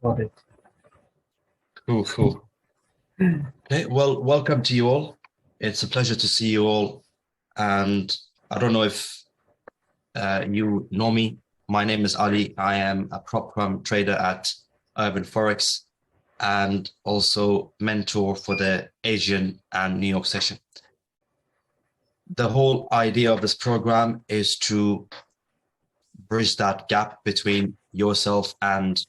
for it. Cool. Okay, well, welcome to you all. It's a pleasure to see you all. And I don't know if you know me. My name is Ali. I am a prop firm trader at Urban Forex and also mentor for the Asian and New York session. The whole idea of this program is to bridge that gap between yourself and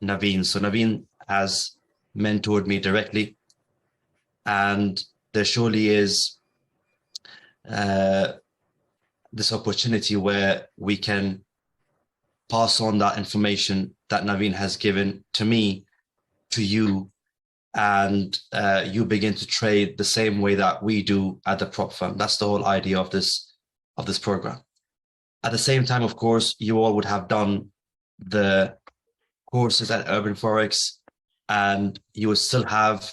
Naveen. So Naveen has mentored me directly, and there surely is this opportunity where we can pass on that information that Naveen has given to me, to you, and you begin to trade the same way that we do at the prop firm. That's the whole idea of this program. At the same time, of course, you all would have done the courses at Urban Forex, and you would still have,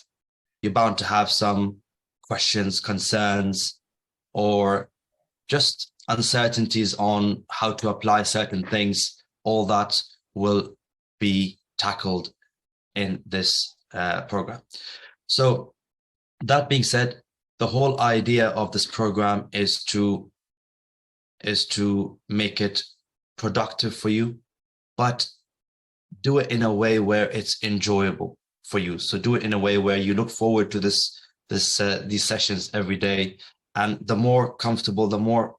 you're bound to have some questions, concerns, or just uncertainties on how to apply certain things. All that will be tackled in this program. So that being said, the whole idea of this program is to make it productive for you, but do it in a way where it's enjoyable for you. So do it in a way where you look forward to these sessions every day, and the more comfortable, the more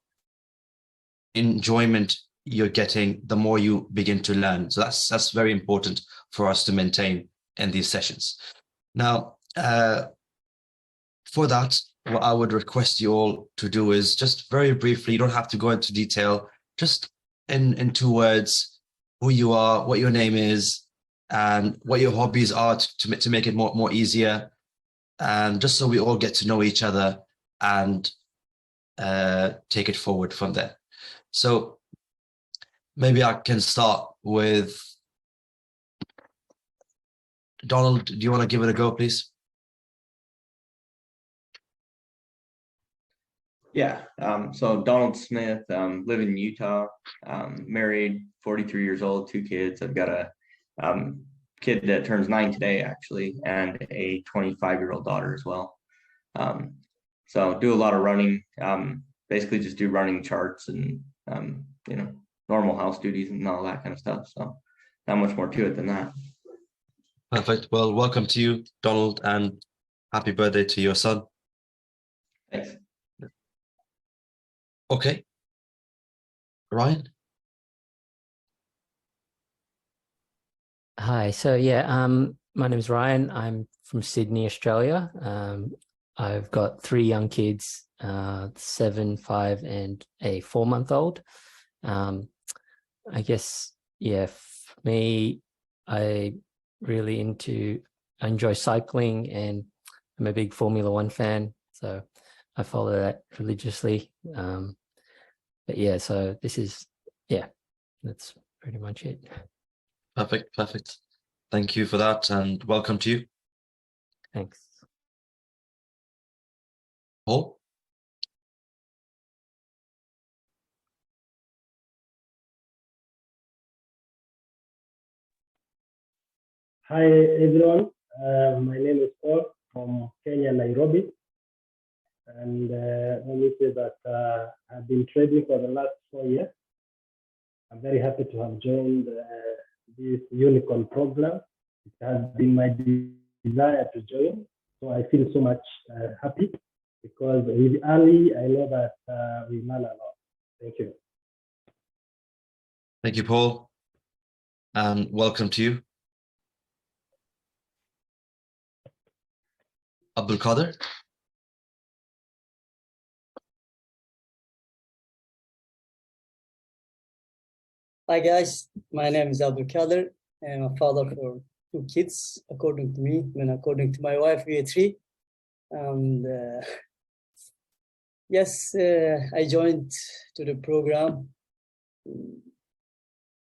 enjoyment you're getting, the more you begin to learn. So that's very important for us to maintain in these sessions. Now, for that, what I would request you all to do is just very briefly, you don't have to go into detail, just in 2 words, who you are, what your name is, and what your hobbies are to make it more easier, and just so we all get to know each other and take it forward from there. So maybe I can start with Donald. Do you want to give it a go, please? Yeah, so Donald Smith, live in Utah, married, 43 years old, 2 kids. I've got a kid that turns 9 today, actually, and a 25-year-old daughter as well. So do a lot of running, basically just do running charts and, normal house duties and all that kind of stuff. So not much more to it than that. Perfect. Well, welcome to you, Donald, and happy birthday to your son. Thanks. Okay. Ryan? Hi, so my name is Ryan. I'm from Sydney, Australia. I've got 3 young kids, 7, 5, and a 4-month-old. I guess, for me, I enjoy cycling, and I'm a big Formula 1 fan, so I follow that religiously. But so this is, that's pretty much it. Perfect. Thank you for that, and welcome to you. Thanks. Paul? Hi everyone, my name is Paul from Kenya, Nairobi, and let me say that I've been trading for the last 4 years. I'm very happy to have joined this unicorn program. It has been my desire to join, so I feel so much happy, because with Ali, I know that we learn a lot. Thank you. Thank you, Paul, and welcome to you. Abdul Qadir? Hi guys, my name is Abdul Qadir. I'm a father for 2 kids, according to me, and according to my wife, we are 3. And I joined to the program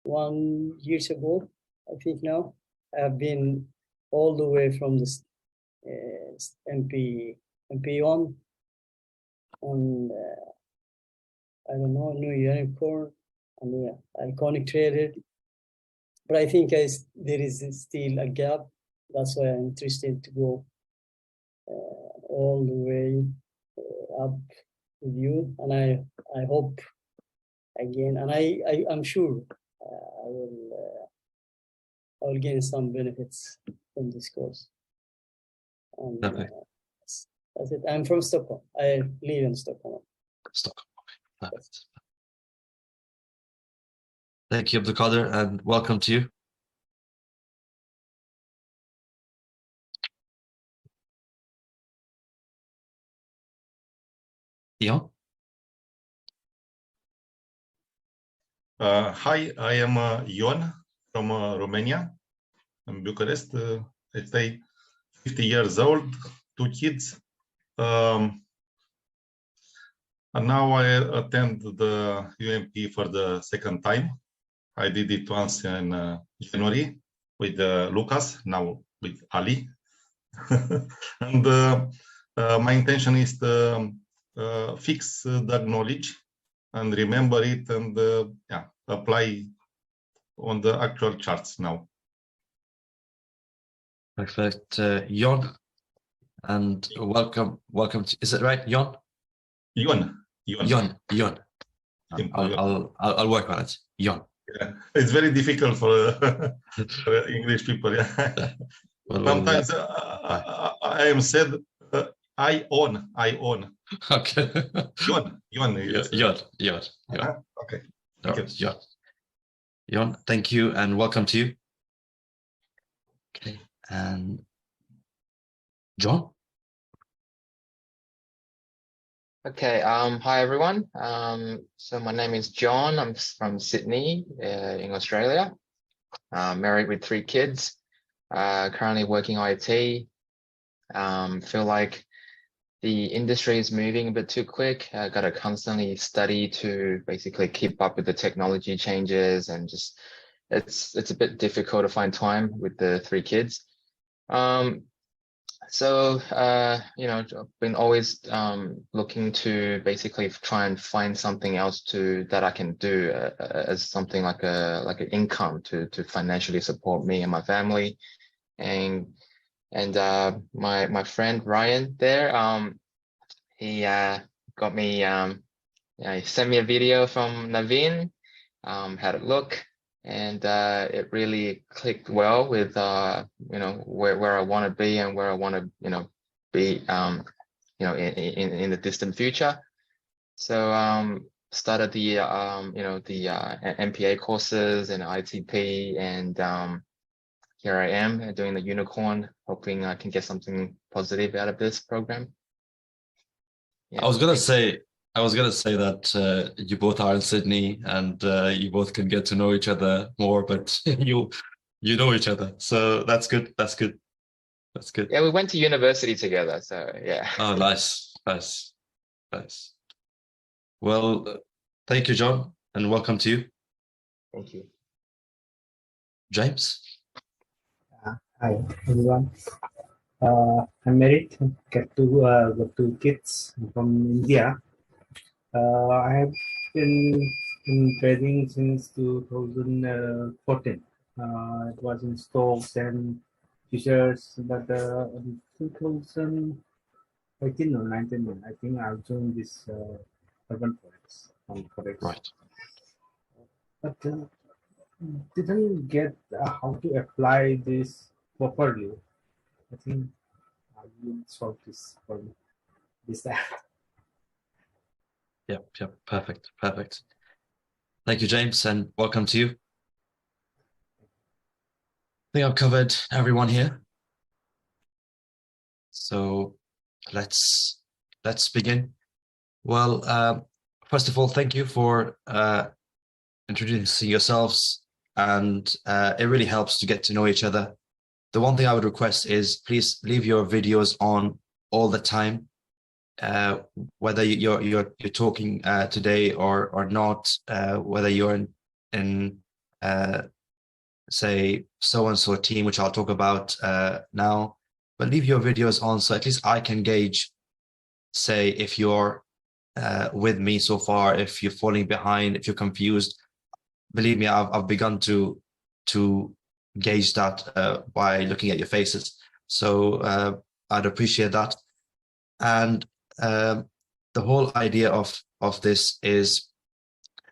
1 year ago, I think now. I have been all the way from this MP1, and I don't know, New Unicorn, and Iconic Trader. but I think there is still a gap. That's why I'm interested to go all the way up with you, and I hope again, and I'm sure I will gain some benefits from this course. And, Perfect. that's it. I'm from Stockholm. I live in Stockholm. Stockholm. Okay. Perfect. Thank you, Abdulkader, and welcome to you. Ian? Hi, I am Ion from Romania, in Bucharest. I stay 50 years old, 2 kids. And now I attend the UMP for the second time. I did it once in January with Lucas, now with Ali. And my intention is to fix that knowledge and remember it and yeah, apply on the actual charts now. Perfect. Jon, and welcome to, is it right, Jon? Ion. Jon. Simple. I'll work on it. Jon. Yeah. It's very difficult for English people. Yeah. Well, Sometimes I am said I own. okay. Ion. Jon. Okay. Thank you. Jon, thank you and welcome to you. Okay, and John? Okay, hi everyone. So my name is John. I'm from Sydney in Australia. Married with 3 kids. Currently working IT. Feel like the industry is moving a bit too quick. I got to constantly study to basically keep up with the technology changes, and just it's a bit difficult to find time with the 3 kids. So, you know, I've been always looking to basically try and find something else that I can do as something like an income to financially support me and my family. And my friend Ryan there, he got me, he sent me a video from Naveen, had a look. And it really clicked well with you know, where I want to be and where I want to, you know, be you know, in the distant future. So started the you know, the MPA courses and ITP, and here I am doing the unicorn, hoping I can get something positive out of this program. Yeah, I was gonna say that you both are in Sydney and you both can get to know each other more, but you know each other, so that's good. Yeah, we went to university together, so yeah. Oh, nice. Well, thank you, John, and welcome to you. Thank you. James? Hi everyone. I'm married, got 2 kids from India. I have been in trading since 2014. It was in stocks and futures, but in 2018 or 19, I think I joined this urban forex on forex. Right. But didn't get how to apply this properly. I think I will solve this for this. Yep. Perfect. Thank you, James, and welcome to you. I think I've covered everyone here. So let's begin. Well, first of all, thank you for introducing yourselves, and it really helps to get to know each other. The one thing I would request is please leave your videos on all the time, whether you're talking today or not, whether you're in say so-and-so team, which I'll talk about now, but leave your videos on so at least I can gauge, say, if you're with me so far, if you're falling behind, if you're confused. Believe me, I've begun to to gauge that by looking at your faces. So I'd appreciate that. And the whole idea of this is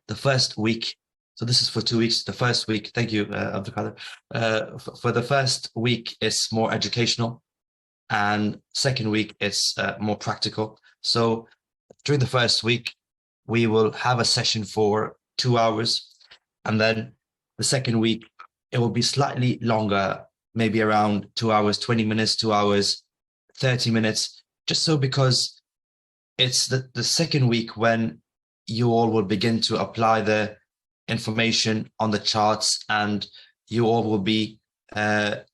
the first week. So this is for 2 weeks. The first week, thank you, Abdul Qadir. For the first week, it's more educational, and second week it's more practical. So during the first week, we will have a session for 2 hours, and then the second week it will be slightly longer, maybe around 2 hours, 20 minutes, 2 hours, 30 minutes, just so because it's the second week when you all will begin to apply the information on the charts, and you all will be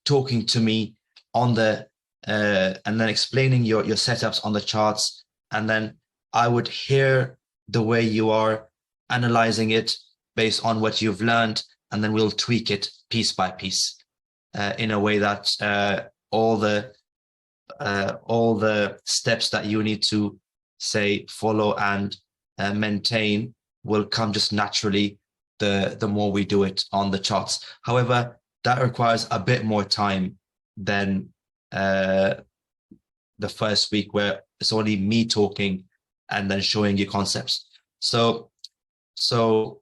talking to me on the and then explaining your setups on the charts, and then I would hear the way you are analyzing it based on what you've learned, and then we'll tweak it piece by piece in a way that all the steps that you need to say follow and maintain will come just naturally the more we do it on the charts. However, that requires a bit more time than the first week, where it's only me talking and then showing you concepts. So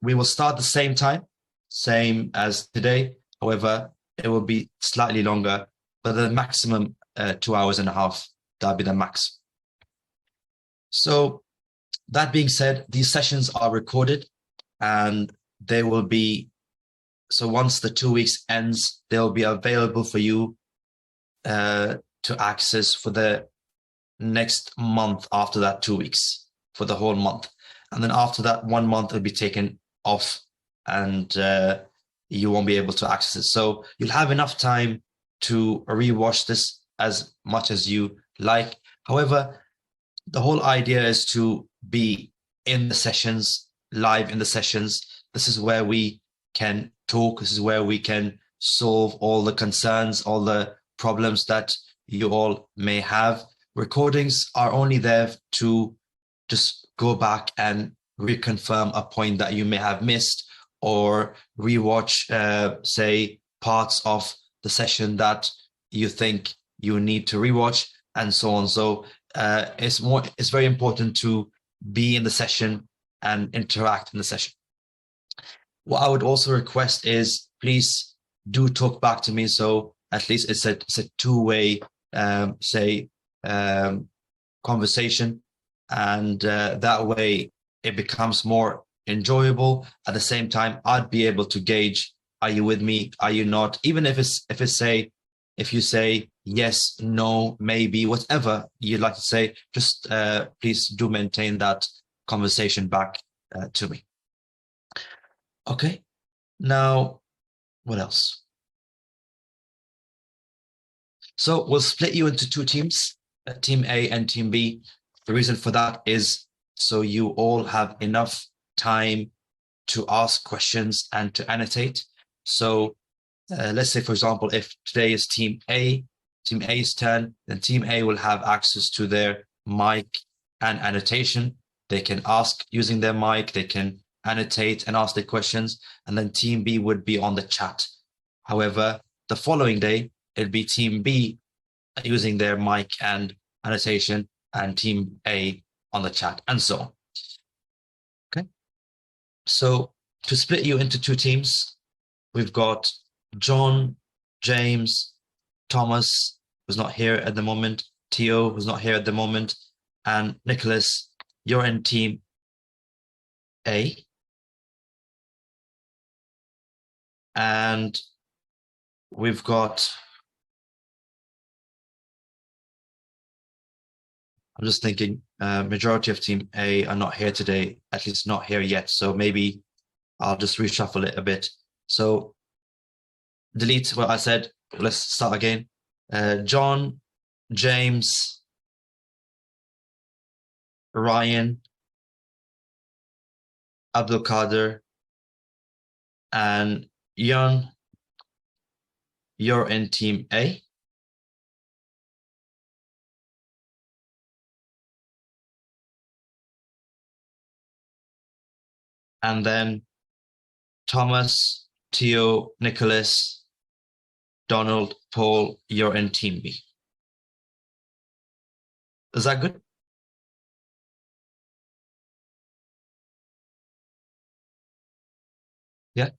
we will start the same time, same as today. However, it will be slightly longer, but the maximum 2 hours and a half, that'll be the max. So that being said, these sessions are recorded, and they will be, so once the 2 weeks ends, they'll be available for you to access for the next month after that 2 weeks, for the whole month. And then after that 1 month will be taken off, and you won't be able to access it. So you'll have enough time to rewatch this as much as you like. However, the whole idea is to be in the sessions, live in the sessions. This is where we can talk. This is where we can solve all the concerns, all the problems that you all may have. Recordings are only there to just go back and reconfirm a point that you may have missed, or rewatch, say, parts of the session that you think you need to rewatch, and so on. So it's very important to be in the session and interact in the session. What I would also request is, please do talk back to me, so at least it's a two-way conversation, and that way it becomes more enjoyable. At the same time, I'd be able to gauge, are you with me, are you not? Even if you say yes, no, maybe, whatever you'd like to say, just please do maintain that conversation back to me. Okay, now what else? So we'll split you into 2 teams, Team A and Team B. The reason for that is so you all have enough time to ask questions and to annotate. So let's say, for example, if today is Team A's turn, then Team A will have access to their mic and annotation. They can ask using their mic, they can annotate and ask their questions, and then Team B would be on the chat. However, the following day, it'd be Team B using their mic and annotation, and Team A on the chat, and so on. Okay, so to split you into 2 teams, we've got John, James, Thomas, who's not here at the moment, Theo, who's not here at the moment, and Nicholas. You're in Team A. And we've got, I'm just thinking, majority of Team A are not here today, at least not here yet. So maybe I'll just reshuffle it a bit. So delete what I said. Let's start again. John, James, Ryan, Abdul Qadir, and Young. You're in Team A. And then Thomas, Theo, Nicholas, Donald, Paul, you're in Team B. Is that good? Yeah.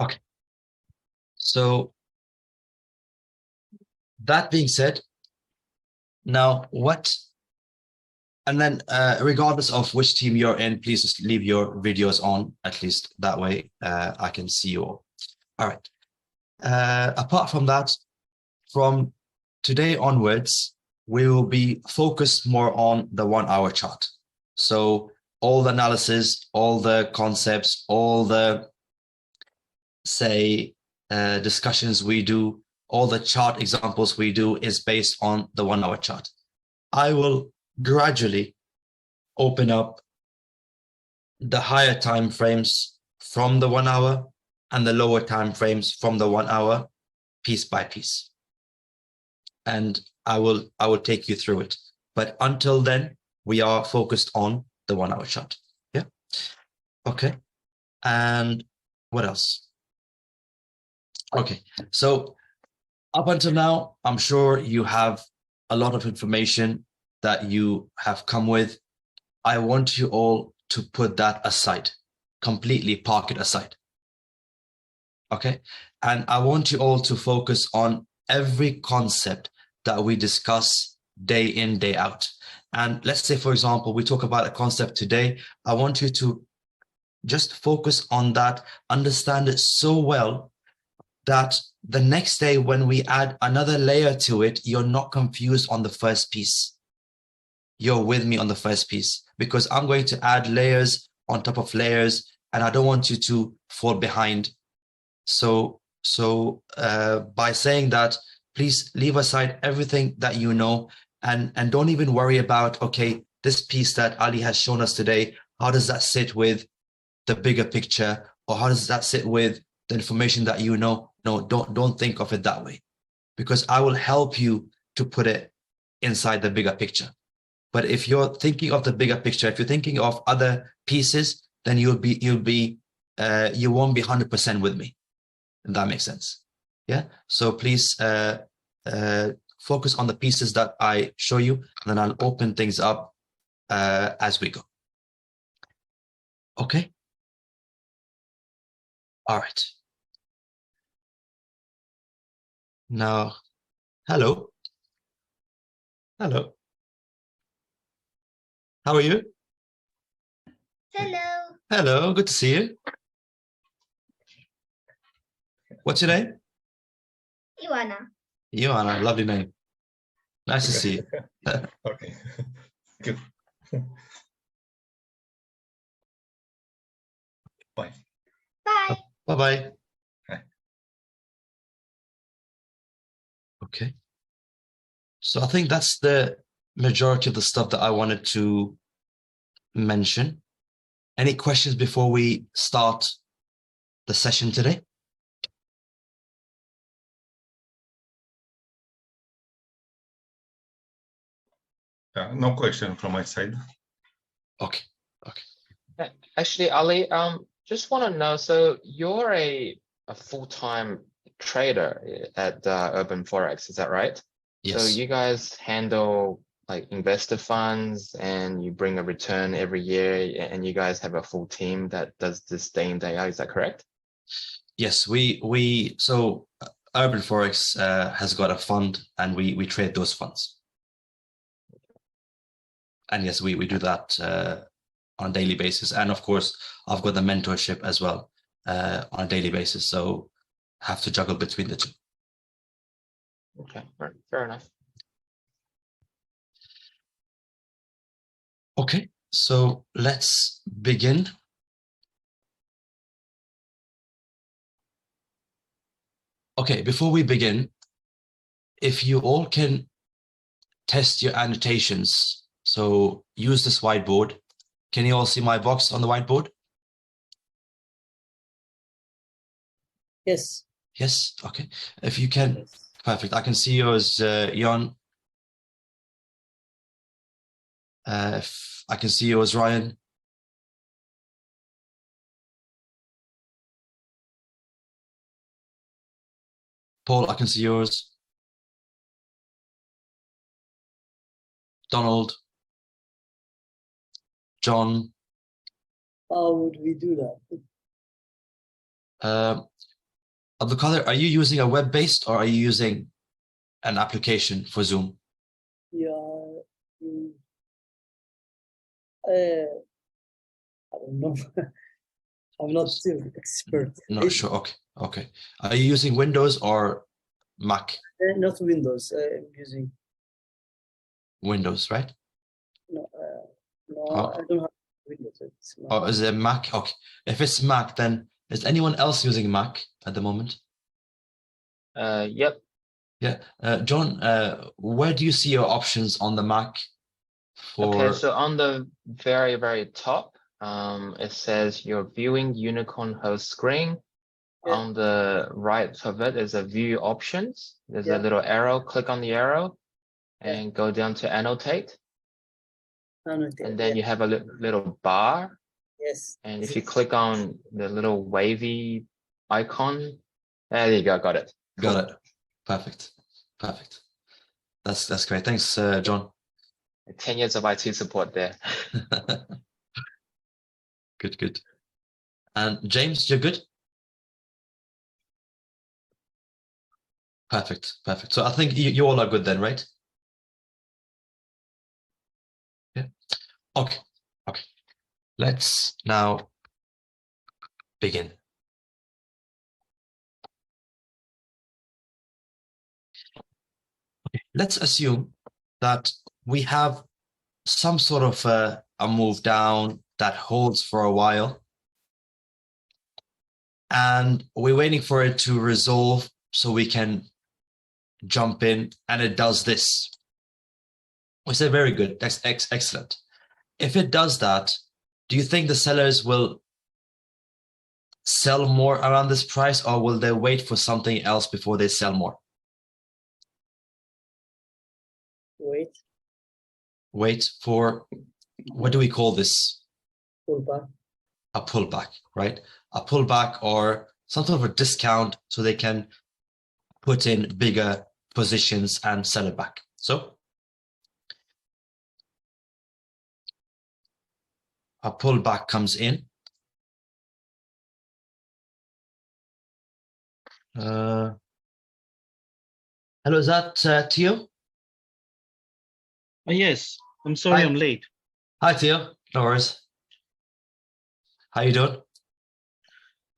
Okay. So that being said, now and then regardless of which team you're in, please just leave your videos on, at least that way I can see you all. All right. Apart from that, from today onwards, we will be focused more on the 1 hour chart. So all the analysis, all the concepts, all the, say, discussions we do, all the chart examples we do is based on the 1 hour chart. I will gradually open up the higher time frames from the 1 hour and the lower time frames from the 1 hour, piece by piece. And I will take you through it. But until then, we are focused on the 1 hour chart. Yeah. Okay. And what else? Okay. So up until now, I'm sure you have a lot of information that you have come with. I want you all to put that aside, completely park it aside. Okay. And I want you all to focus on every concept that we discuss day in, day out. And let's say, for example, we talk about a concept today. I want you to just focus on that, understand it so well that the next day when we add another layer to it, you're not confused on the first piece. You're with me on the first piece, because I'm going to add layers on top of layers, and I don't want you to fall behind. So by saying that, please leave aside everything that you know, and don't even worry about, okay, this piece that Ali has shown us today, how does that sit with the bigger picture, or how does that sit with the information that you know? No, don't think of it that way, because I will help you to put it inside the bigger picture. But if you're thinking of the bigger picture, if you're thinking of other pieces, then you won't be 100% with me. If that makes sense. Yeah. So please focus on the pieces that I show you, and then I'll open things up as we go. Okay. All right. Now, hello. Hello. How are you? Hello, Hello. Good to see you. What's your name? Ivana. Joanna. Lovely name. Nice to see you. Okay. Good. Bye. Bye. Bye-bye. Bye. Okay. So I think that's the majority of the stuff that I wanted to mention. Any questions before we start the session today? No question from my side. Okay. Okay. Actually, Ali, just want to know, so you're a full-time trader at Urban Forex, is that right? Yes. So you guys handle like investor funds, and you bring a return every year, and you guys have a full team that does this day in, day out, is that correct? Yes, so Urban Forex has got a fund, and we trade those funds. And yes, we do that on a daily basis. And of course, I've got the mentorship as well on a daily basis. So have to juggle between the two. Okay, all right, fair enough. Okay, so let's begin. Okay, before we begin, if you all can test your annotations, so use this whiteboard. Can you all see my box on the whiteboard? Yes. Yes, okay. If you can, Yes. perfect. I can see yours, Jan. If I can see yours, Ryan. Paul, I can see yours. Donald. John. How would we do that? Abdulkader, are you using a web-based or are you using an application for Zoom? Yeah. I don't know. I'm not still expert. Not sure. Okay. Okay. Are you using Windows or Mac? Not Windows. I'm using Windows, right? no. No, Oh. I don't have Windows. It's Mac. Or is it Mac? Okay. If it's Mac, then is anyone else using Mac at the moment? Yep. Yeah. John, where do you see your options on the Mac for? Okay, so on the very, very top, it says your viewing unicorn host screen. Yeah. On the right of it is a view options. There's Yeah. a little arrow, click on the arrow Yeah. and go down to annotate. Annotate, And then yeah. you have a little bar. Yes. And if you click on the little wavy icon, there you go, got it. Got it. Perfect. Perfect. That's great. Thanks, John. 10 years of IT support there. Good, good. And James, you're good? Perfect, perfect. So I think you all are good then, right? Yeah. Okay, okay. Let's now begin. Okay. Let's assume that we have some sort of a move down that holds for a while. And we're waiting for it to resolve so we can jump in, and it does this. We say very good, that's excellent. If it does that, do you think the sellers will sell more around this price, or will they wait for something else before they sell more? Wait for, what do we call this? Pullback. A pullback, right? A pullback or some sort of a discount so they can put in bigger positions and sell it back. So a pullback comes in. Hello, is that Theo? Yes, I'm sorry. Hi. I'm late. Hi, Theo. No worries. How you doing?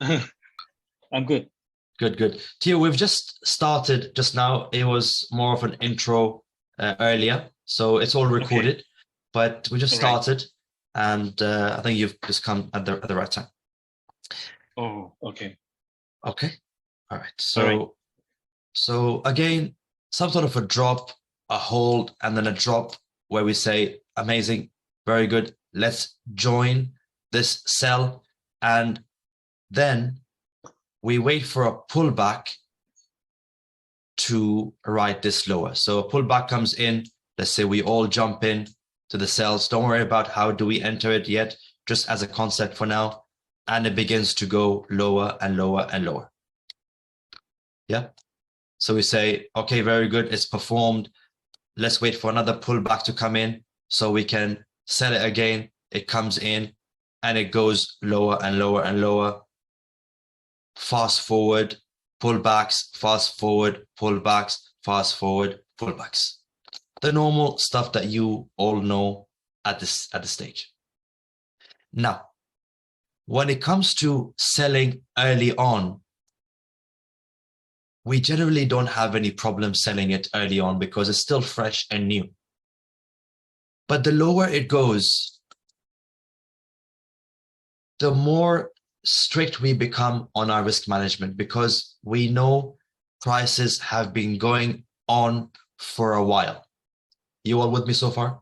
I'm good. Good, good. Theo, we've just started just now. It was more of an intro earlier, so it's all recorded, okay. But we just started, and I think you've just come at the right time. Oh, okay. Okay. All right. So again, some sort of a drop, a hold, and then a drop where we say, amazing, very good. Let's join this sell, and then we wait for a pullback to ride this lower. So a pullback comes in. Let's say we all jump in to the sells. Don't worry about how do we enter it yet, just as a concept for now. And it begins to go lower and lower and lower. Yeah. So we say, okay, very good. It's performed. Let's wait for another pullback to come in so we can sell it again. It comes in and it goes lower and lower and lower. Fast forward, pullbacks, fast forward, pullbacks, fast forward, pullbacks. The normal stuff that you all know at this stage. Now, when it comes to selling early on, we generally don't have any problem selling it early on because it's still fresh and new. But the lower it goes, the more strict we become on our risk management, because we know prices have been going on for a while. You all with me so far?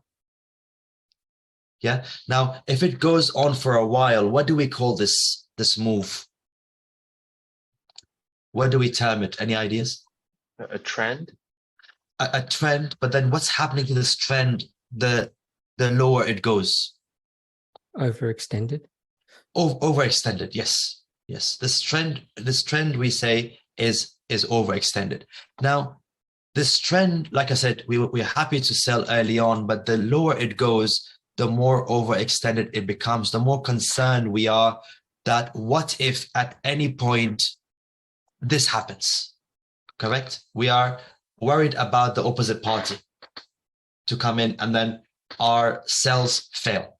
Yeah. Now, if it goes on for a while, what do we call this move? What do we term it? Any ideas? A trend? A trend, but then what's happening to this trend the lower it goes? Overextended. Overextended, yes. Yes. This trend we say is is overextended. Now, this trend, like I said, we're happy to sell early on, but the lower it goes, the more overextended it becomes, the more concerned we are that what if at any point this happens, correct? We are worried about the opposite party to come in and then our sales fail.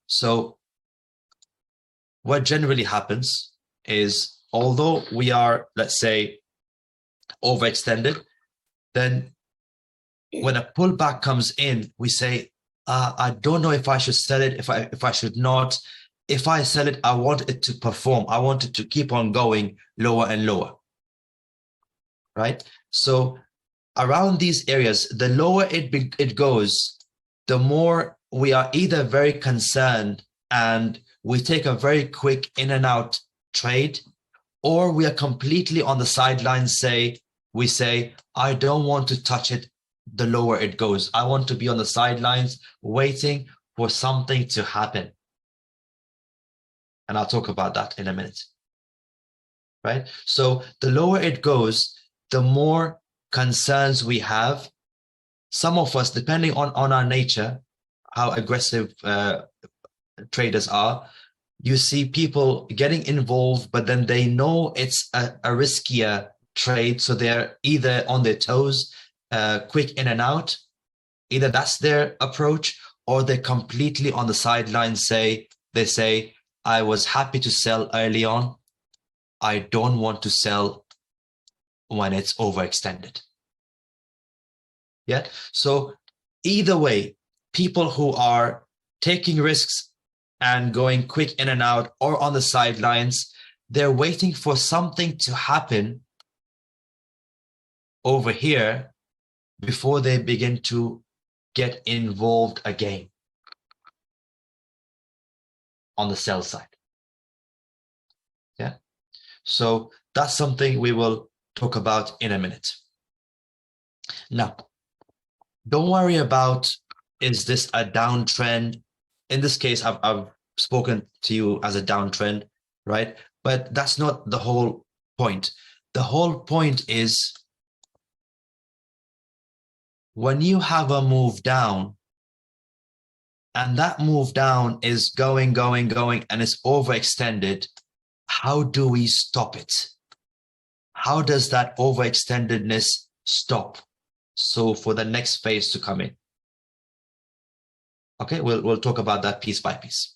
So what generally happens is, although we are, let's say, overextended, then when a pullback comes in, we say, I don't know if I should sell it, if I should not. If I sell it, I want it to perform. I want it to keep on going lower and lower, right? So around these areas, the lower it goes, the more we are either very concerned and we take a very quick in and out trade, or we are completely on the sidelines. We say, I don't want to touch it the lower it goes. I want to be on the sidelines waiting for something to happen. And I'll talk about that in a minute, right? So the lower it goes, the more concerns we have. Some of us, depending on our nature, how aggressive traders are, you see people getting involved, but then they know it's a riskier trade. So they're either on their toes, quick in and out. Either that's their approach, or they're completely on the sidelines. They say, I was happy to sell early on. I don't want to sell when it's overextended. Yeah. So either way, people who are taking risks and going quick in and out or on the sidelines, they're waiting for something to happen over here before they begin to get involved again on the sell side. Yeah. So that's something we will talk about in a minute. Now, don't worry about, is this a downtrend? In this case, I've spoken to you as a downtrend, right? But that's not the whole point. The whole point is, when you have a move down, and that move down is going, and it's overextended, how do we stop it? How does that overextendedness stop? So for the next phase to come in. Okay, we'll talk about that piece by piece.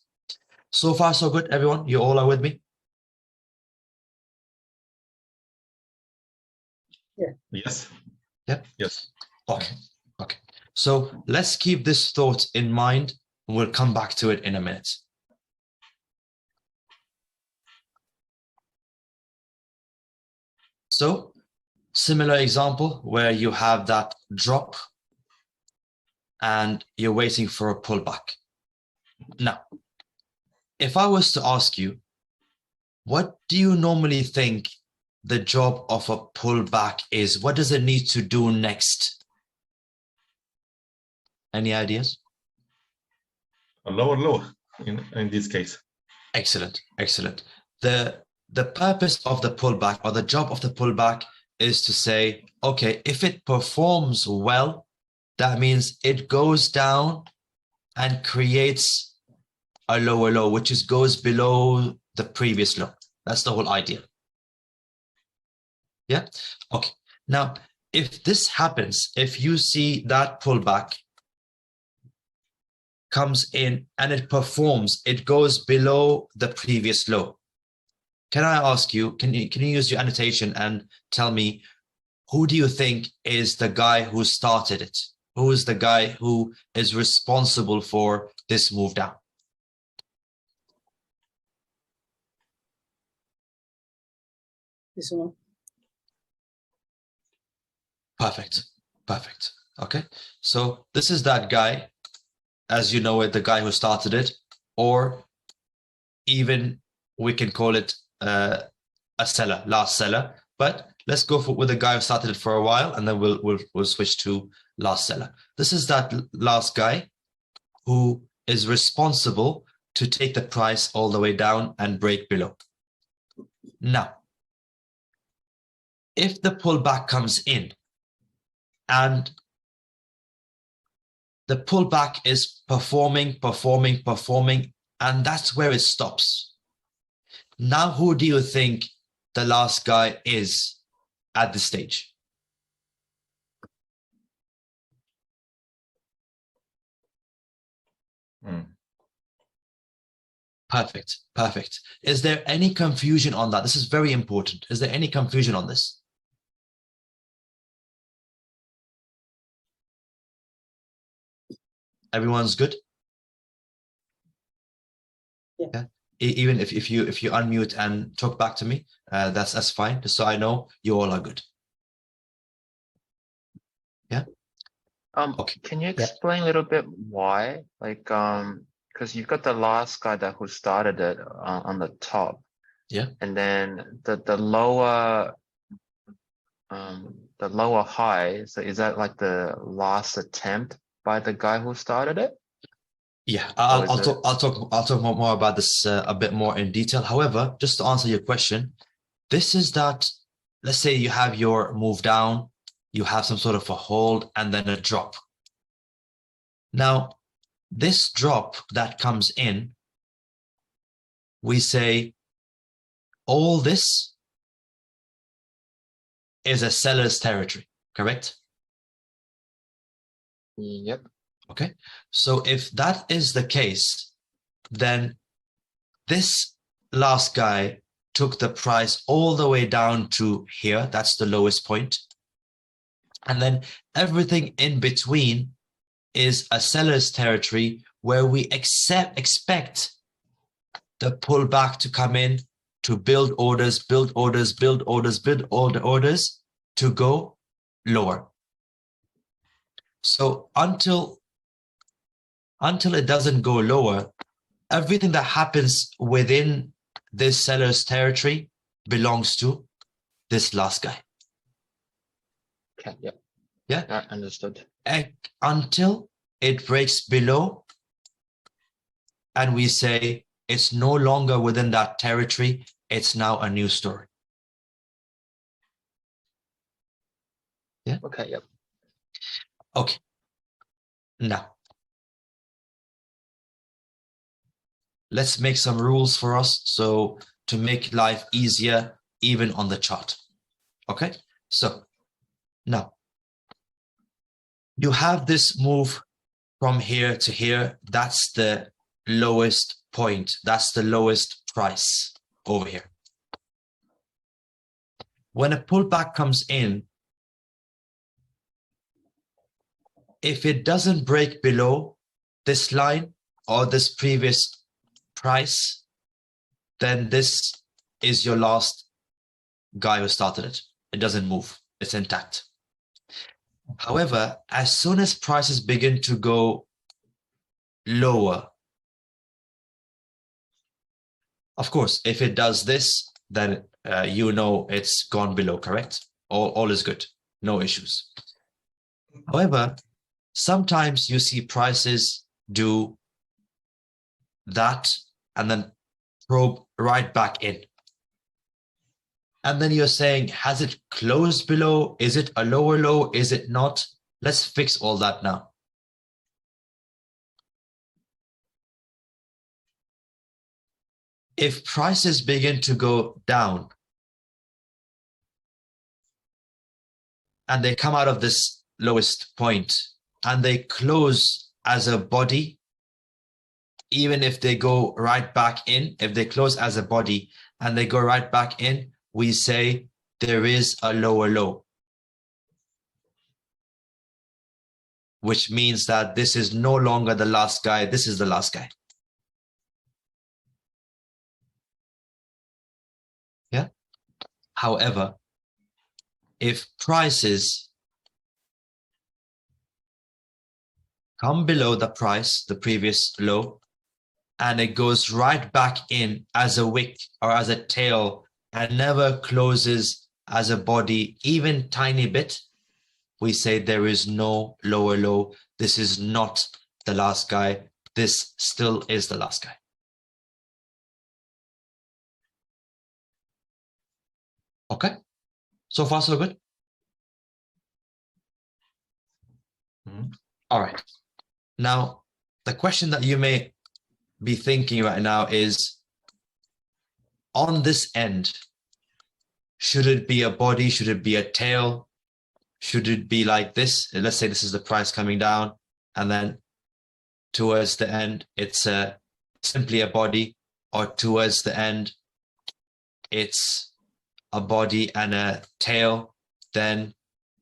So far, so good, everyone? You all are with me? Yeah. Yes. Yeah. Yes. Okay. Okay. So let's keep this thought in mind. We'll come back to it in a minute. So, similar example where you have that drop and you're waiting for a pullback. Now, if I was to ask you, what do you normally think the job of a pullback is? What does it need to do next? Any ideas? A lower low in this case. Excellent, excellent. The purpose of the pullback, or the job of the pullback, is to say, okay, if it performs well, that means it goes down and creates a lower low, which goes below the previous low. That's the whole idea. Yeah. Okay. Now, if this happens, if you see that pullback comes in and it performs, it goes below the previous low. Can I ask you, can you use your annotation and tell me, who do you think is the guy who started it? Who is the guy who is responsible for this move down? This one. Perfect. Perfect. Okay. So this is that guy, as you know it, the guy who started it, or even we can call it a seller, last seller. But let's go with the guy who started it for a while, and then we'll switch to last seller. This is that last guy who is responsible to take the price all the way down and break below. Now, if the pullback comes in and the pullback is performing, and that's where it stops. Now, who do you think the last guy is at this stage? Perfect. Is there any confusion on that? This is very important. Is there any confusion on this? Everyone's good? Yeah. Even if you unmute and talk back to me, that's fine. Just so I know you all are good. Yeah. Okay. Can you explain a little bit why? Like, because you've got the last guy who started it on the top. Yeah. And then the lower high. So is that like the last attempt by the guy who started it? Yeah, I'll talk more about this a bit more in detail. However, just to answer your question, this is that, let's say you have your move down, you have some sort of a hold and then a drop. Now, this drop that comes in, we say all this is a seller's territory, correct? Yep. Okay, so if that is the case, then this last guy took the price all the way down to here. That's the lowest point. And then everything in between is a seller's territory where we expect the pullback to come in to build orders to go lower. So until it doesn't go lower, everything that happens within this seller's territory belongs to this last guy. Okay. Yep. Yeah. Understood. Until it breaks below and we say it's no longer within that territory, it's now a new story. Yeah. Okay. Yep. Okay. Now, let's make some rules for us so to make life easier even on the chart. Okay, so now you have this move from here to here. That's the lowest point. That's the lowest price over here. When a pullback comes in, if it doesn't break below this line or this previous price, then this is your last guy who started it. It doesn't move. It's intact. However, as soon as prices begin to go lower, of course, if it does this, then you know it's gone below, correct? All is good. No issues. However, sometimes you see prices do that and then probe right back in. And then you're saying, has it closed below? Is it a lower low? Is it not? Let's fix all that now. If prices begin to go down and they come out of this lowest point and they close as a body, even if they go right back in, if they close as a body and they go right back in, we say there is a lower low, which means that this is no longer the last guy. This is the last guy. Yeah. However, if prices come below the price, the previous low, and it goes right back in as a wick or as a tail and never closes as a body, even tiny bit, we say there is no lower low. This is not the last guy. This still is the last guy. Okay? So far, so good? Mhm. All right. Now, the question that you may be thinking right now is, on this end, should it be a body? Should it be a tail? Should it be like this? Let's say this is the price coming down, and then towards the end, it's simply a body, or towards the end, it's a body and a tail. Then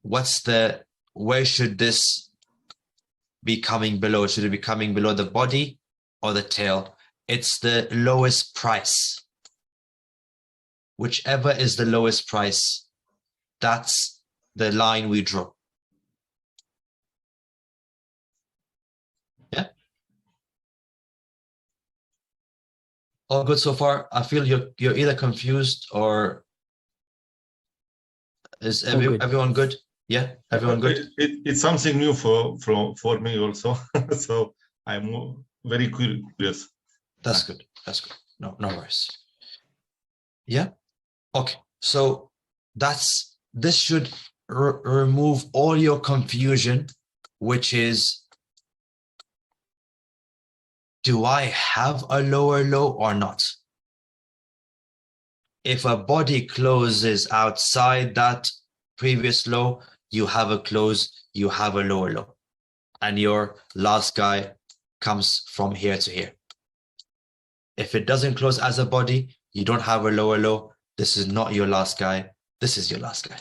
where should this be coming below? Should it be coming below the body or the tail? It's the lowest price. Whichever is the lowest price, that's the line we draw. Yeah. All good so far? I feel you're either confused or is everyone good? Yeah, everyone good? It's something new for me also. So I'm very curious. That's good. That's good. No worries. Yeah. Okay. So this should remove all your confusion, which is, do I have a lower low or not? If a body closes outside that previous low, you have a close, you have a lower low. And your last guy comes from here to here. If it doesn't close as a body, you don't have a lower low. This is not your last guy. This is your last guy.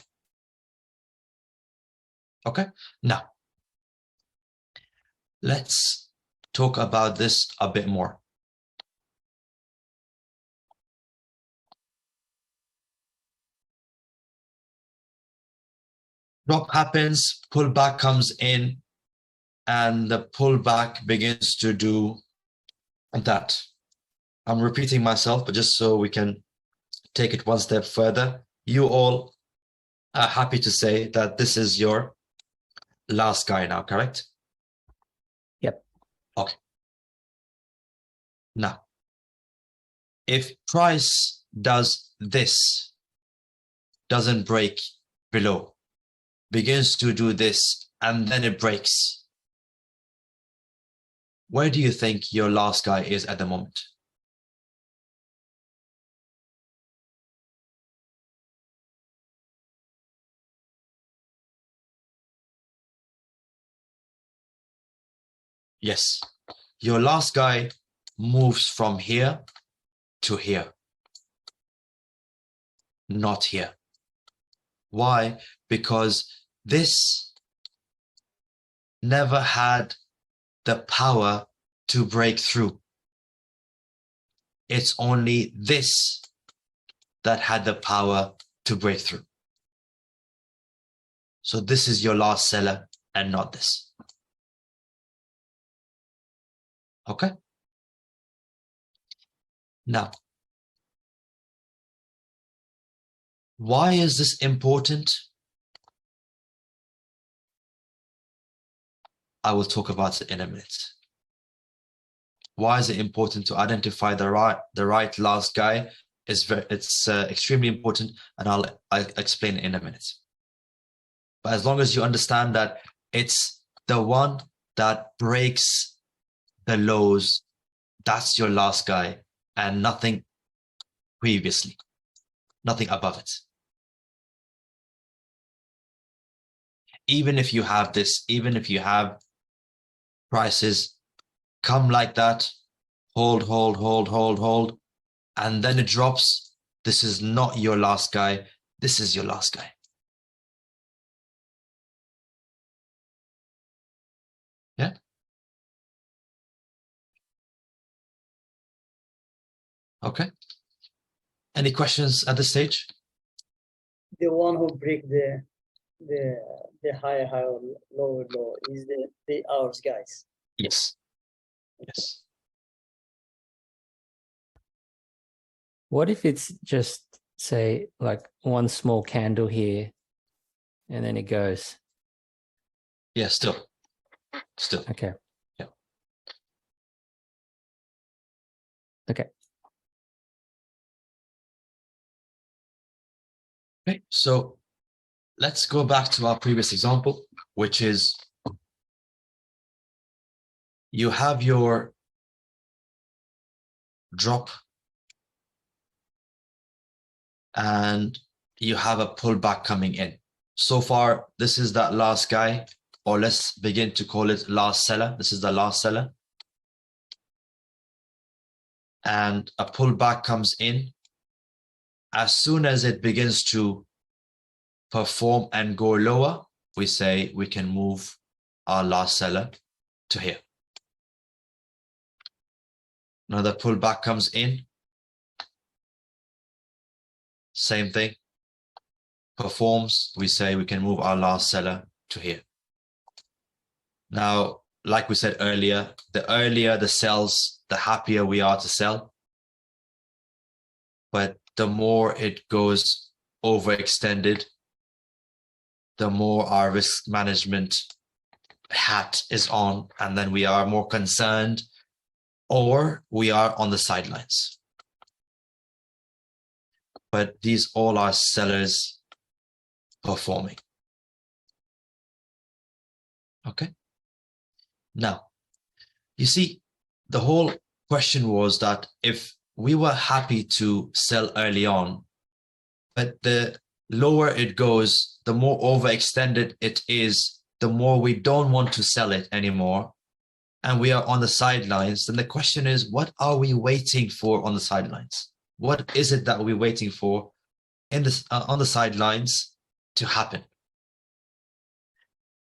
Okay, now let's talk about this a bit more. Drop happens, pullback comes in, and the pullback begins to do that. I'm repeating myself, but just so we can take it one step further, you all are happy to say that this is your last guy now, correct? Yep. Okay. Now, if price does this, doesn't break below, begins to do this, and then it breaks, where do you think your last guy is at the moment? Yes, your last guy moves from here to here, not here. Why? Because this never had the power to break through. It's only this that had the power to break through. So this is your last seller and not this. Okay? Now, why is this important? I will talk about it in a minute. Why is it important to identify the right last guy? It's extremely important, and I'll explain it in a minute. But as long as you understand that it's the one that breaks the lows, that's your last guy, and nothing previously, nothing above it. Even if you have this, even if you have prices come like that, hold, and then it drops, this is not your last guy, this is your last guy. Yeah? Okay. Any questions at this stage? The one who break the higher high or lower low is the ours guys. Yes. Yes. What if it's just, say, like one small candle here, and then it goes? Yeah, still. Okay. Yeah. Okay. Okay, so let's go back to our previous example, which is you have your drop and you have a pullback coming in. So far, this is that last guy, or let's begin to call it last seller. This is the last seller. And a pullback comes in. As soon as it begins to perform and go lower, we say we can move our last seller to here. Another pullback comes in. Same thing. Performs, we say we can move our last seller to here. Now, like we said earlier, the earlier the sells, the happier we are to sell. But the more it goes overextended, the more our risk management hat is on, and then we are more concerned, or we are on the sidelines. But these all are sellers performing. Okay. Now, you see, the whole question was that if we were happy to sell early on, but the lower it goes, the more overextended it is, the more we don't want to sell it anymore, and we are on the sidelines, then the question is, what are we waiting for on the sidelines? What is it that we're waiting for in this, on the sidelines to happen?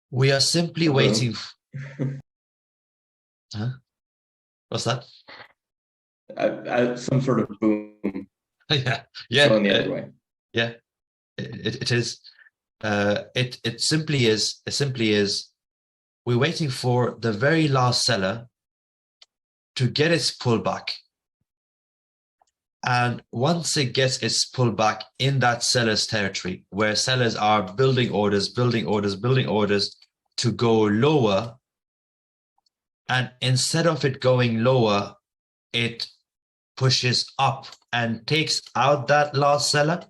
We are simply waiting. Huh? What's that? Some sort of boom. yeah, Going the other way. Yeah, it is. It simply is. It simply is. We're waiting for the very last seller to get its pullback, and once it gets its pullback in that seller's territory, where sellers are building orders to go lower, and instead of it going lower, it pushes up and takes out that last seller,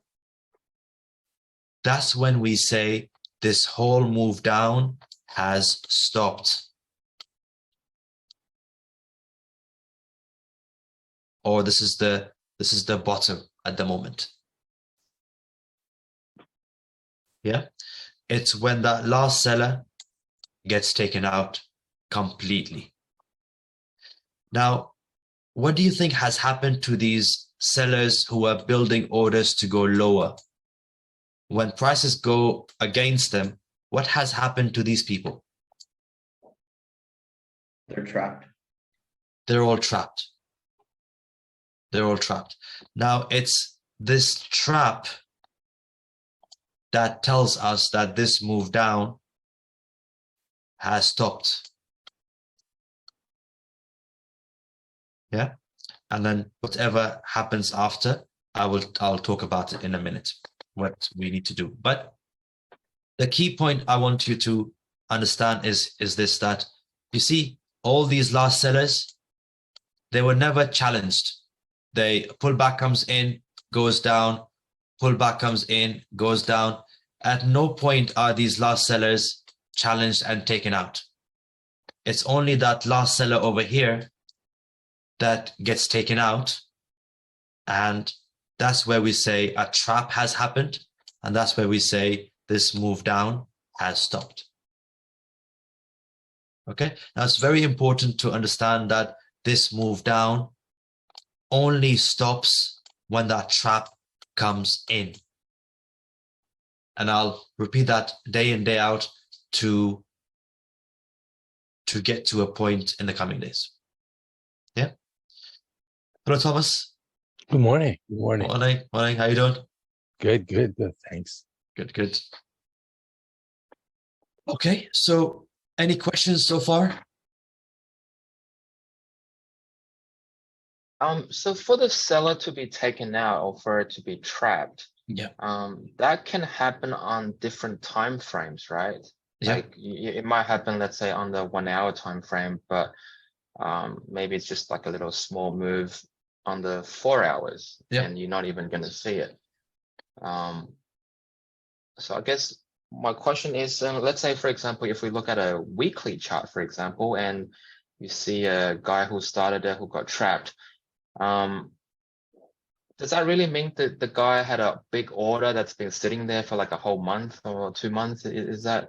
that's when we say this whole move down has stopped. Or this is the bottom at the moment. Yeah, it's when that last seller gets taken out completely. Now, what do you think has happened to these sellers who are building orders to go lower? When prices go against them, what has happened to these people? They're trapped. They're all trapped. They're all trapped. Now, it's this trap that tells us that this move down has stopped. Yeah, and then whatever happens after, I'll talk about it in a minute, what we need to do. But the key point I want you to understand is this, that you see all these last sellers, they were never challenged. They pullback comes in, goes down, pullback comes in, goes down. At no point are these last sellers challenged and taken out. It's only that last seller over here that gets taken out, and that's where we say a trap has happened, and that's where we say this move down has stopped. Okay, now it's very important to understand that this move down only stops when that trap comes in, and I'll repeat that day in, day out to get to a point in the coming days. Yeah. Hello, Thomas. Good morning. Good morning. Morning. How you doing? Good. Thanks. Good. Okay, so any questions so far? So for the seller to be taken out or for it to be trapped, Yeah. That can happen on different time frames, right? Yeah. Like it might happen, let's say, on the 1 hour time frame, but maybe it's just like a little small move on the 4 hours, Yeah. and you're not even going to see it. So I guess my question is, let's say, for example, if we look at a weekly chart, for example, and you see a guy who started there who got trapped, does that really mean that the guy had a big order that's been sitting there for like a whole month or 2 months? Is that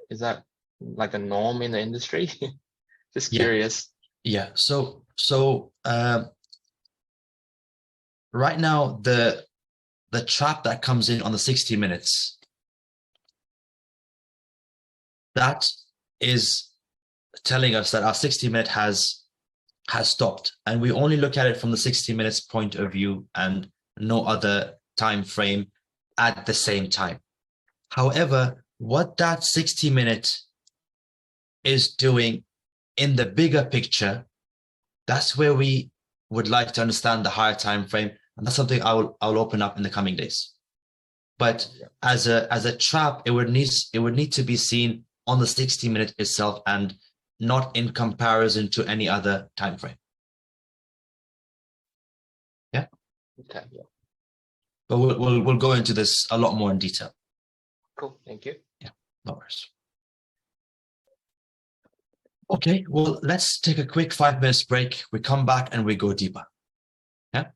like a norm in the industry? Just Yeah. curious. Yeah. Right now, the trap that comes in on the 60 minutes, that is telling us that our 60-minute has stopped, and we only look at it from the 60 minutes point of view and no other time frame at the same time. However, what that 60-minute is doing in the bigger picture, that's where we would like to understand the higher time frame, and that's something I'll open up in the coming days. But as a trap, it would need to be seen on the 60-minute itself and not in comparison to any other time frame. Yeah. Okay. Yeah. But we'll go into this a lot more in detail. Cool. Thank you. Yeah. No worries. Okay. Well, let's take a quick 5 minutes break. We come back and we go deeper. Yeah.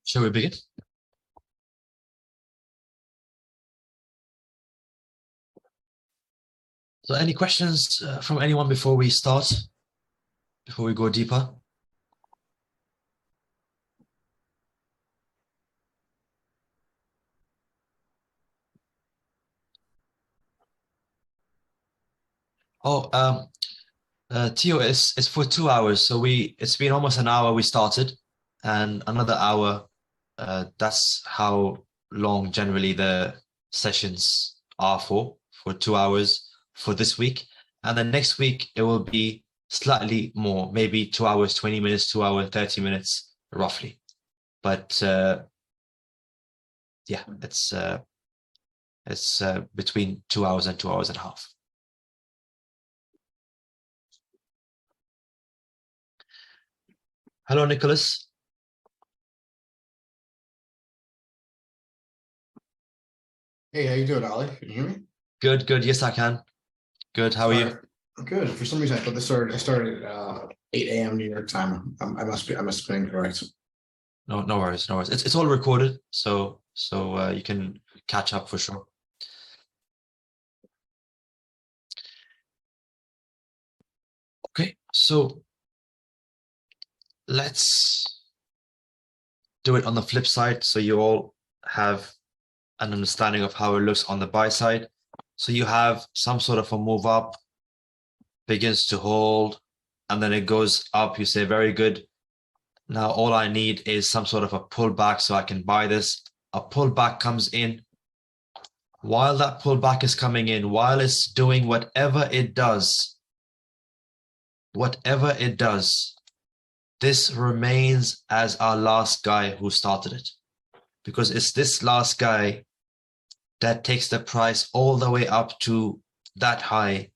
Shall we begin? So any questions from anyone before we start? Before we go deeper? Oh, Tio, it's for 2 hours. So it's been almost an hour we started, and another hour. That's how long generally the sessions are for 2 hours for this week. And then next week it will be slightly more, maybe 2 hours, 20 minutes, 2 hours, 30 minutes, roughly. But yeah, it's between 2 hours and 2 hours and a half. Hello, Nicholas. Hey, how you doing, Ali? Can you hear me? Good, good. Yes, I can. Good. How are you? Good. For some reason, I thought this started. I started at 8 a.m. New York time. I must be incorrect. No, no worries, no worries. It's all recorded, so you can catch up for sure. Okay, so let's do it on the flip side, so you all have an understanding of how it looks on the buy side. So you have some sort of a move up, begins to hold, and then it goes up. You say, very good. Now all I need is some sort of a pullback so I can buy this. A pullback comes in. While that pullback is coming in, while it's doing whatever it does, this remains as our last guy who started it, because it's this last guy that takes the price all the way up to that high.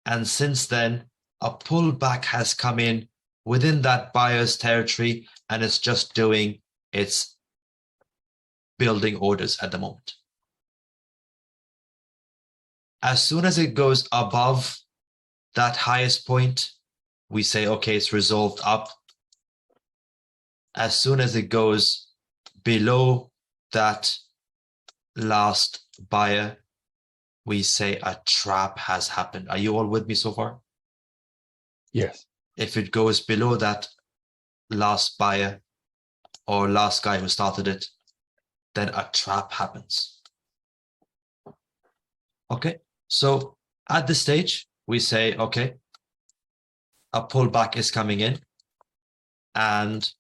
And since then, a pullback has come in within that buyer's territory, and it's just doing its building orders at the moment. As soon as it goes above that highest point, we say, okay, it's resolved up. As soon as it goes below that last buyer, we say a trap has happened. Are you all with me so far? Yes. If it goes below that last buyer or last guy who started it, then a trap happens. Okay, so at this stage, we say, okay, a pullback is coming in, and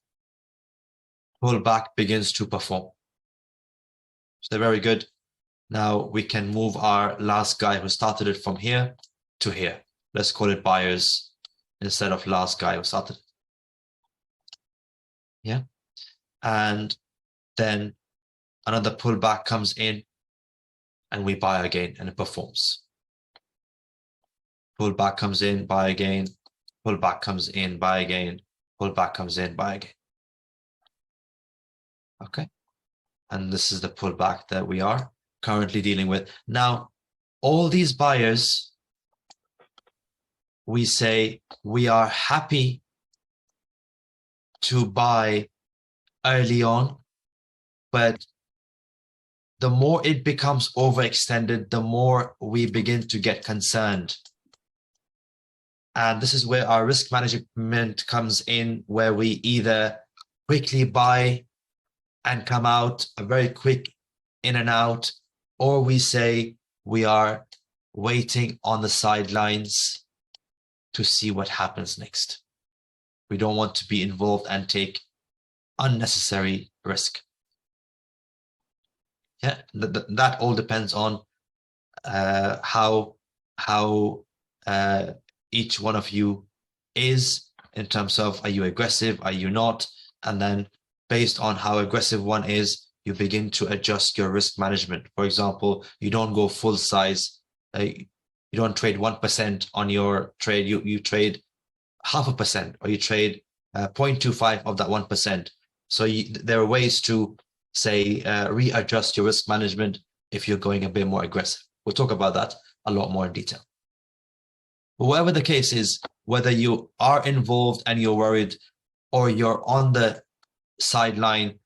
pullback begins to perform. So very good. Now we can move our last guy who started it from here to here. Let's call it buyers instead of last guy who started it. Yeah. And then another pullback comes in and we buy again, and it performs. Pullback comes in, buy again. Pullback comes in, buy again. Pullback comes in, buy again. Okay. And this is the pullback that we are currently dealing with. Now, all these buyers, we say we are happy to buy early on, but the more it becomes overextended, the more we begin to get concerned. And this is where our risk management comes in, where we either quickly buy and come out a very quick in and out, or we say we are waiting on the sidelines to see what happens next. We don't want to be involved and take unnecessary risk. Yeah, that all depends on how each one of you is in terms of, are you aggressive, are you not? And then based on how aggressive one is, you begin to adjust your risk management. For example, you don't go full size. You don't trade 1% on your trade. You trade 0.5%, or you trade 0.25 of that 1%. So there are ways to say readjust your risk management if you're going a bit more aggressive. We'll talk about that a lot more in detail. But whatever the case is, whether you are involved and you're worried, or you're on the sideline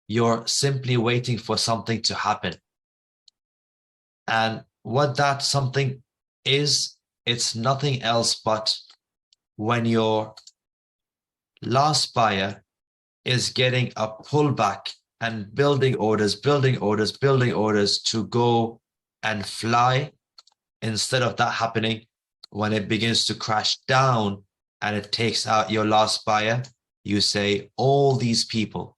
you're simply waiting for something to happen. And what that something is, it's nothing else but when your last buyer is getting a pullback and building orders to go and fly. Instead of that happening, when it begins to crash down and it takes out your last buyer, you say all these people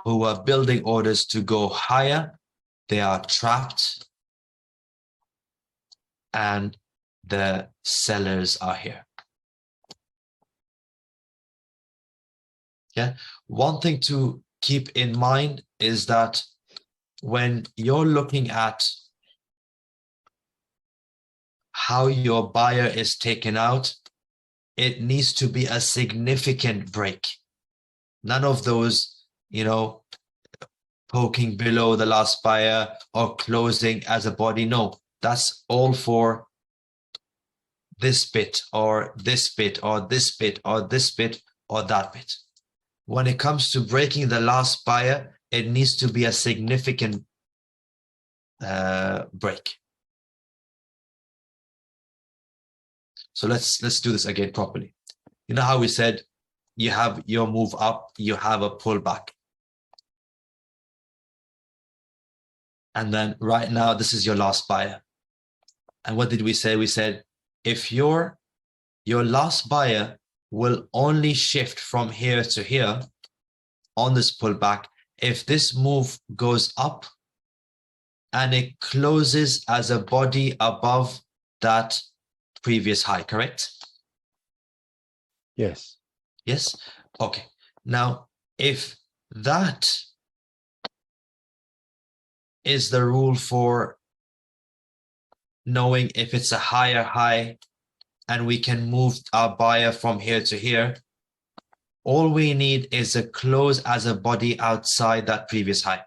who are building orders to go higher, they are trapped and the sellers are here. Yeah. One thing to keep in mind is that when you're looking at how your buyer is taken out, it needs to be a significant break. None of those, poking below the last buyer or closing as a body. No, that's all for this bit or this bit or this bit or this bit or that bit. When it comes to breaking the last buyer, it needs to be a significant break. So let's do this again properly. You know how we said you have your move up, you have a pullback. And then right now, this is your last buyer. And what did we say? We said, if your last buyer will only shift from here to here on this pullback, if this move goes up and it closes as a body above that previous high, correct? Yes. Yes? Okay. Now, if that is the rule for knowing if it's a higher high and we can move our buyer from here to here, all we need is a close as a body outside that previous high.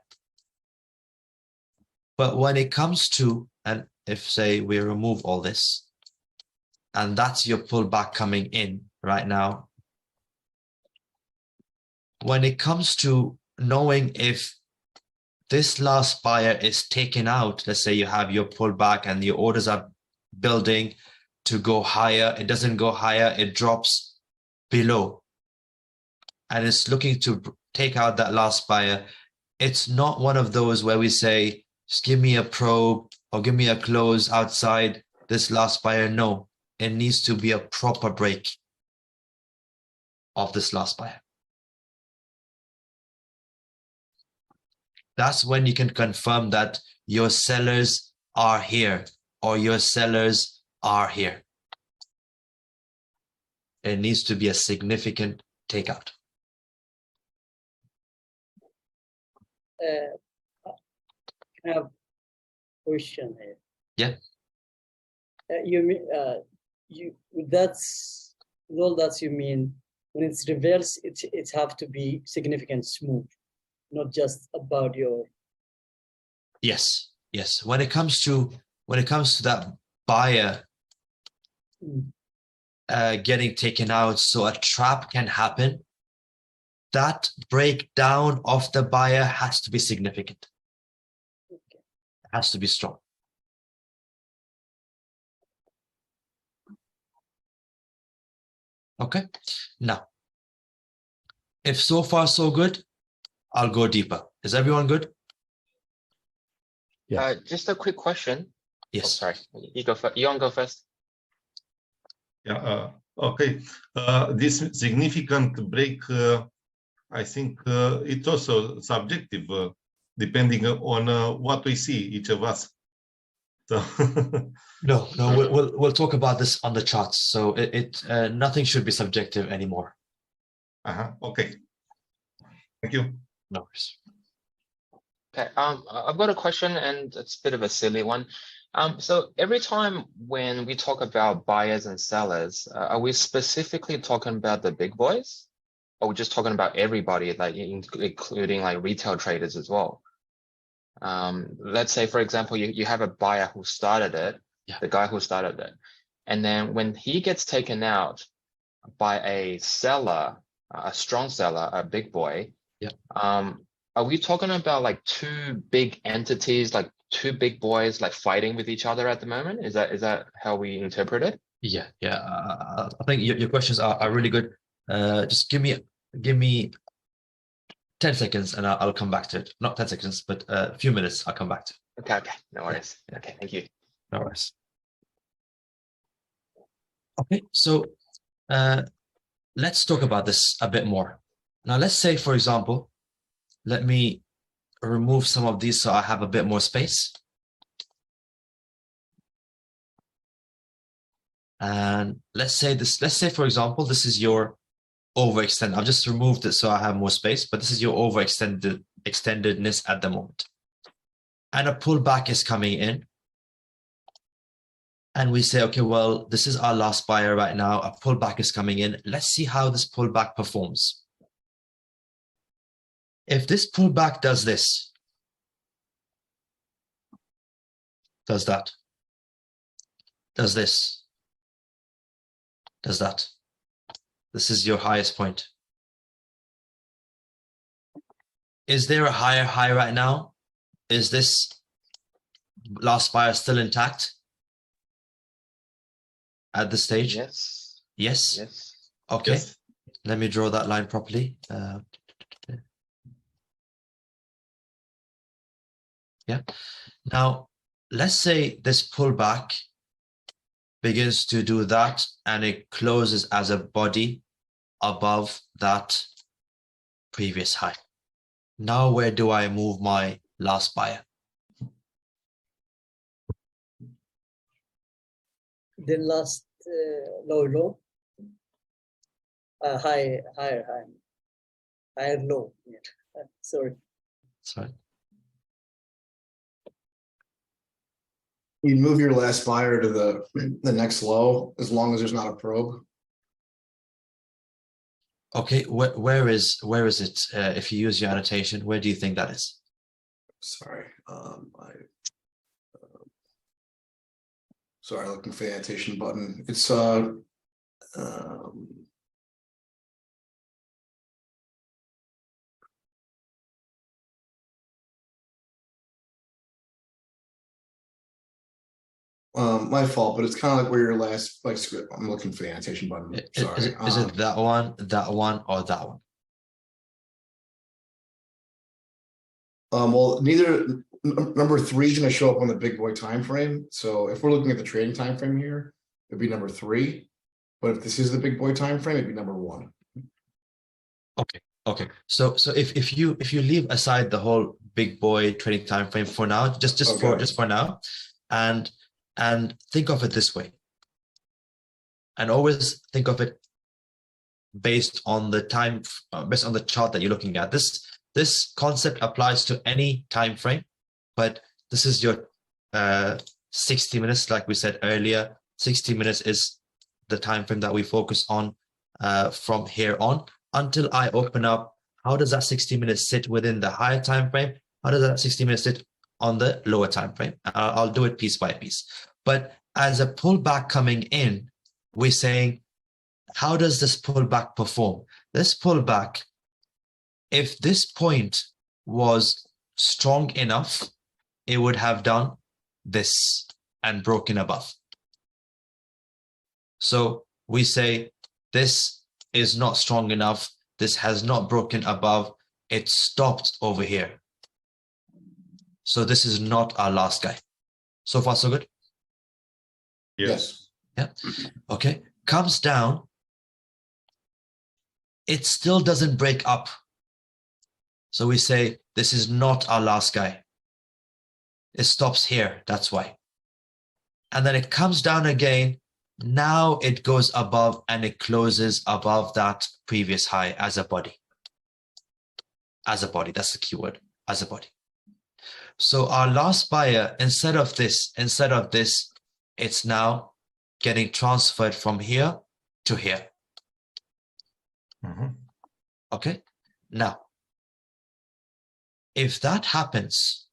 But when it comes to, and if say we remove all this, and that's your pullback coming in right now, when it comes to knowing if this last buyer is taken out, let's say you have your pullback and your orders are building to go higher, it doesn't go higher, it drops below, and it's looking to take out that last buyer. It's not one of those where we say, just give me a probe or give me a close outside this last buyer. No, it needs to be a proper break of this last buyer. That's when you can confirm that your sellers are here or your sellers are here. It needs to be a significant takeout. I have a question here. Yeah. You mean that's all that you mean when it's reverse, it have to be significant smooth, not just about your. Yes. When it comes to that buyer getting taken out, so a trap can happen. That breakdown of the buyer has to be significant. It has to be strong. Okay. Now, if so far so good, I'll go deeper. Is everyone good? Yes. Just a quick question. Yes. Oh, sorry, you go first. You want to go first? Yeah. Okay. This significant break, I think it's also subjective, depending on what we see, each of us. So No, we'll talk about this on the charts. So nothing should be subjective anymore. Okay. Thank you. No worries. Okay. I've got a question, and it's a bit of a silly one. So every time when we talk about buyers and sellers, are we specifically talking about the big boys, or we're just talking about everybody, like including like retail traders as well? Let's say, for example, you have a buyer who started it, the guy who started it, and then when he gets taken out by a seller, a strong seller, a big boy, Yeah. Are we talking about like two big entities, like two big boys, like fighting with each other at the moment? Is that how we interpret it? Yeah, yeah. I think your questions are really good. Just give me 10 seconds and I'll come back to it. Not 10 seconds, but a few minutes. I'll come back to it. Okay, no worries. Okay, thank you. No worries. Okay, so let's talk about this a bit more. Now, let's say, for example, let me remove some of these so I have a bit more space. And let's say, for example, this is your overextend. I've just removed it so I have more space, but this is your extendedness at the moment. And a pullback is coming in. And we say, okay, well, this is our last buyer right now. A pullback is coming in. Let's see how this pullback performs. If this pullback does this, does that, does this, does that. This is your highest point. Is there a higher high right now? Is this last buyer still intact at this stage? Yes. Yes. Yes. Okay. Yes. Let me draw that line properly. Yeah. Now, let's say this pullback begins to do that and it closes as a body above that previous high. Now, where do I move my last buyer? The last low, higher low. Yeah. Sorry. Sorry. You move your last buyer to the next low as long as there's not a probe. Okay, where is it? If you use your annotation, where do you think that is? Sorry, sorry, looking for the annotation button. It's my fault, but it's kind of like where your last script. I'm looking for the annotation button. Sorry. Is it that one, or that one? Well, neither number 3 is going to show up on the big boy time frame. So if we're looking at the trading time frame here, it'd be number 3. But if this is the big boy time frame, it'd be number 1. Okay. Okay. So if you leave aside the whole big boy trading time frame for now, just for now, and think of it this way, and always think of it based on the chart that you're looking at. This concept applies to any time frame, but this is your 60 minutes, like we said earlier. 60 minutes is the time frame that we focus on from here on until I open up. How does that 60 minutes sit within the higher time frame? How does that 60 minutes sit on the lower time frame? I'll do it piece by piece. But as a pullback coming in, we're saying, how does this pullback perform? This pullback, if this point was strong enough, it would have done this and broken above. So we say this is not strong enough. This has not broken above. It stopped over here. So this is not our last guy. So far, so good? Yes. Yeah. Okay. Comes down. It still doesn't break up. So we say this is not our last guy. It stops here. That's why. And then it comes down again. Now it goes above and it closes above that previous high as a body. As a body. That's the keyword. As a body. So our last buyer, instead of this, it's now getting transferred from here to here. Okay. Now, if that happens,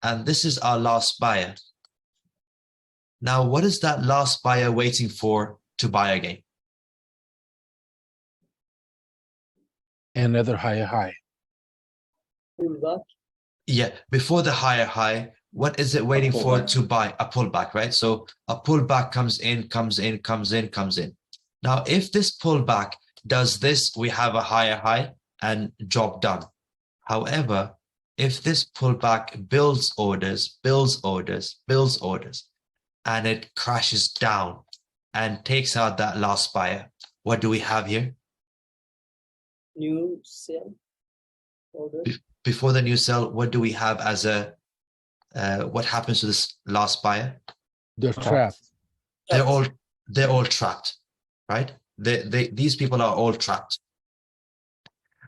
and this is our last buyer, now what is that last buyer waiting for to buy again? Another higher high. Pull back. Yeah, before the higher high, what is it waiting for pullback. to buy? A pullback, right? So a pullback comes in, comes in, comes in, comes in. Now, if this pullback does this, we have a higher high and job done. However, if this pullback builds orders, builds orders, builds orders, and it crashes down and takes out that last buyer, what do we have here? New sell order. Before the new sell, what do we have as a, what happens to this last buyer? They're trapped. They're all trapped, right? These people are all trapped.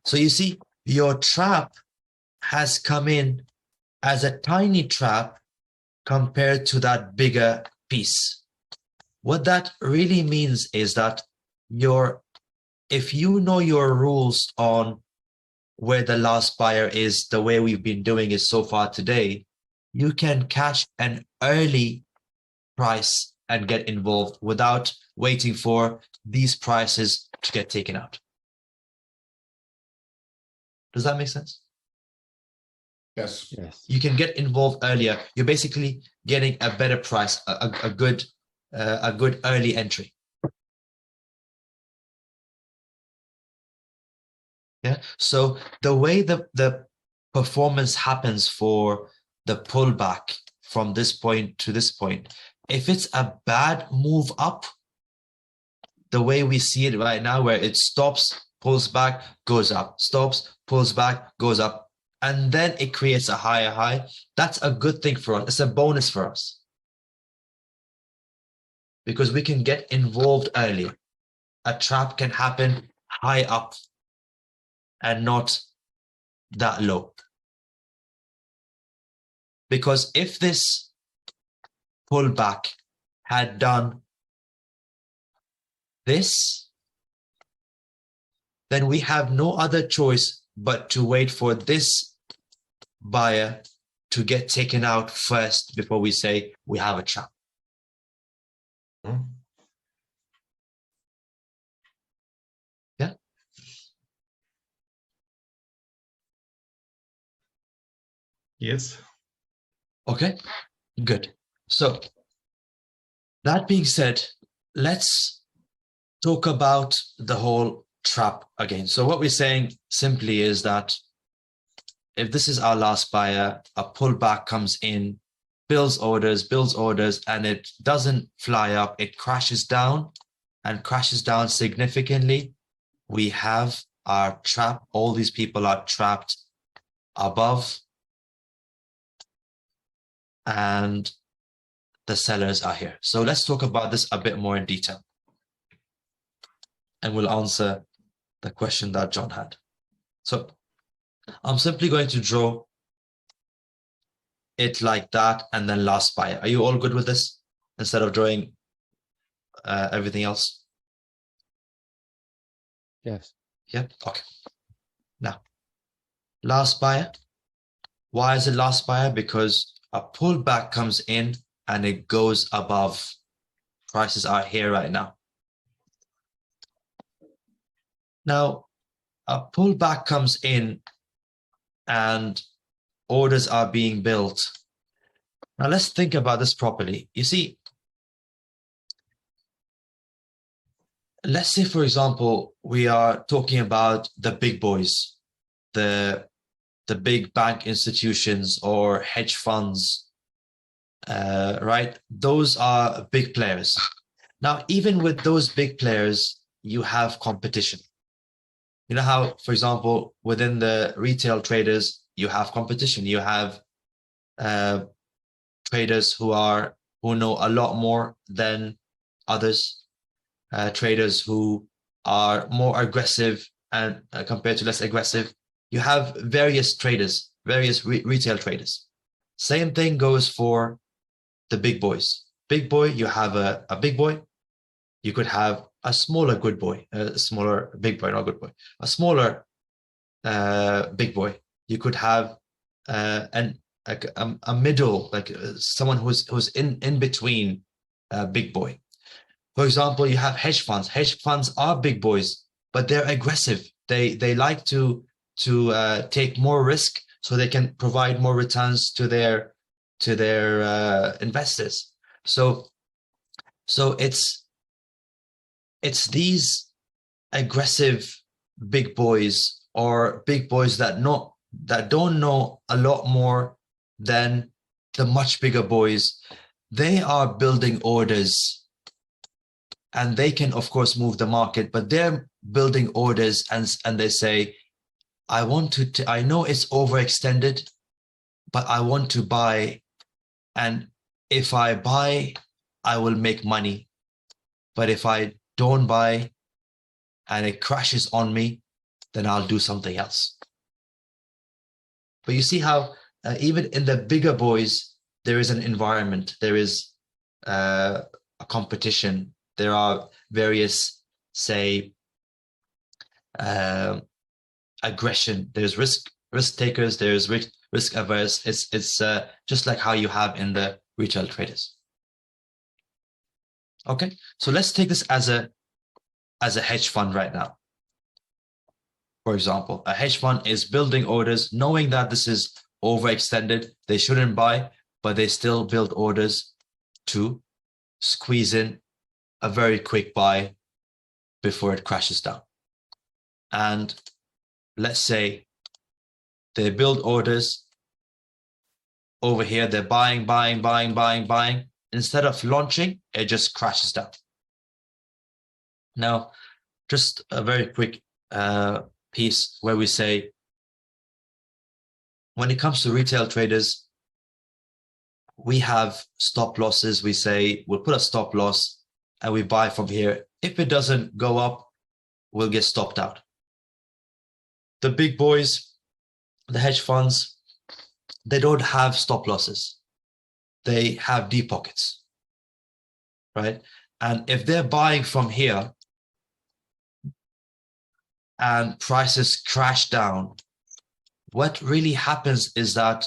So you see, your trap has come in as a tiny trap compared to that bigger piece. What that really means is that if you know your rules on where the last buyer is, the way we've been doing it so far today, you can catch an early price and get involved without waiting for these prices to get taken out. Does that make sense? Yes. Yes. You can get involved earlier. You're basically getting a better price, a good early entry. Yeah. So the way the performance happens for the pullback from this point to this point, if it's a bad move up, the way we see it right now, where it stops, pulls back, goes up, stops, pulls back, goes up, and then it creates a higher high, that's a good thing for us. It's a bonus for us because we can get involved earlier. A trap can happen high up and not that low. Because if this pullback had done this, then we have no other choice but to wait for this buyer to get taken out first before we say we have a trap. Yeah. Yes. Okay, good. So that being said, let's talk about the whole trap again. So what we're saying simply is that if this is our last buyer, a pullback comes in, builds orders, and it doesn't fly up, it crashes down and crashes down significantly. We have our trap. All these people are trapped above, and the sellers are here. So let's talk about this a bit more in detail. And we'll answer the question that John had. So I'm simply going to draw it like that and then last buyer. Are you all good with this? Instead of drawing everything else? Yes. Yep. Okay. Now, last buyer. Why is it last buyer? Because a pullback comes in and it goes above. Prices are here right now. Now, a pullback comes in and orders are being built. Now, let's think about this properly. You see, let's say, for example, we are talking about the big boys, the big bank institutions or hedge funds, right? Those are big players. Now, even with those big players, you have competition. You know how, for example, within the retail traders, you have competition. You have traders who know a lot more than others, traders who are more aggressive and compared to less aggressive. You have various traders, various retail traders. Same thing goes for the big boys. Big boy, you have a big boy. You could have a smaller good boy, a smaller big boy, not good boy, a smaller big boy. You could have a middle, like someone who's in between big boy. For example, you have hedge funds. Hedge funds are big boys, but they're aggressive. They like to take more risk so they can provide more returns to their investors. So it's these aggressive big boys, or big boys that don't know a lot more than the much bigger boys. They are building orders, and they can of course move the market, but they're building orders, and they say, I know it's overextended, but I want to buy, and if I buy, I will make money. But if I don't buy and it crashes on me, then I'll do something else. But you see how even in the bigger boys, there is an environment, there is a competition, there are various, say, aggression, there's risk takers, there's risk averse. It's just like how you have in the retail traders. Okay, so let's take this as a hedge fund right now. For example, a hedge fund is building orders, knowing that this is overextended, they shouldn't buy, but they still build orders to squeeze in a very quick buy before it crashes down. And let's say they build orders over here, they're buying. Instead of launching, it just crashes down. Now, just a very quick piece where we say, when it comes to retail traders, we have stop losses. We say we'll put a stop loss and we buy from here. If it doesn't go up, we'll get stopped out. The big boys, the hedge funds, they don't have stop losses. They have deep pockets, right? And if they're buying from here and prices crash down, what really happens is that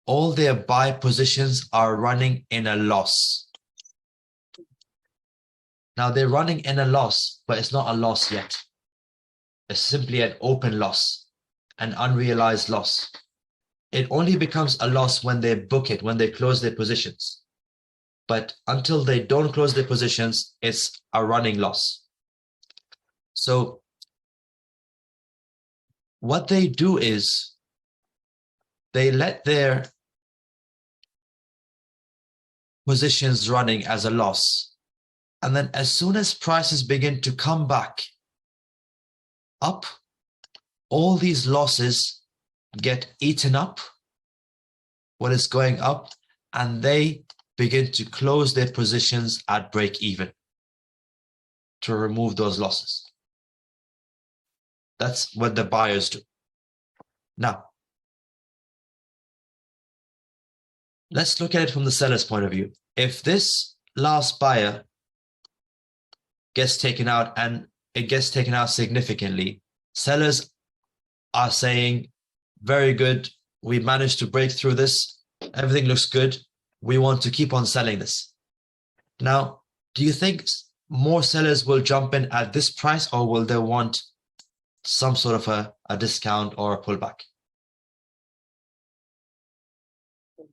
all their buy positions are running in a loss. Now they're running in a loss, but it's not a loss yet. It's simply an open loss, an unrealized loss. It only becomes a loss when they book it, when they close their positions. But until they don't close their positions, it's a running loss. So what they do is they let their positions running as a loss. And then as soon as prices begin to come back up, all these losses get eaten up when it's going up, and they begin to close their positions at break even to remove those losses. That's what the buyers do. Now, let's look at it from the seller's point of view. If this last buyer gets taken out, and it gets taken out significantly, sellers are saying, very good, we managed to break through this, everything looks good, we want to keep on selling this. Now, do you think more sellers will jump in at this price, or will they want some sort of a discount or a pullback?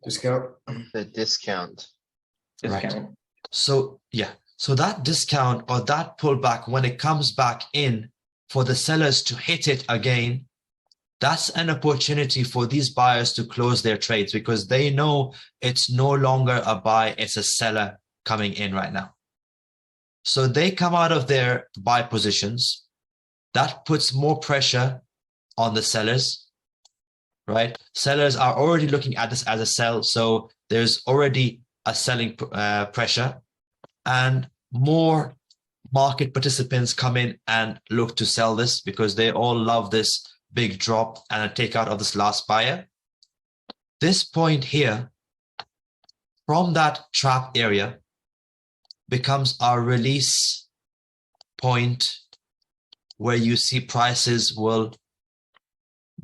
Discount. The discount. Right. So yeah, so that discount or that pullback, when it comes back in for the sellers to hit it again, that's an opportunity for these buyers to close their trades, because they know it's no longer a buy, it's a seller coming in right now. So they come out of their buy positions. That puts more pressure on the sellers, right? Sellers are already looking at this as a sell, so there's already a selling pressure, and more market participants come in and look to sell this because they all love this big drop and a takeout of this last buyer. This point here, from that trap area, becomes our release point, where you see prices will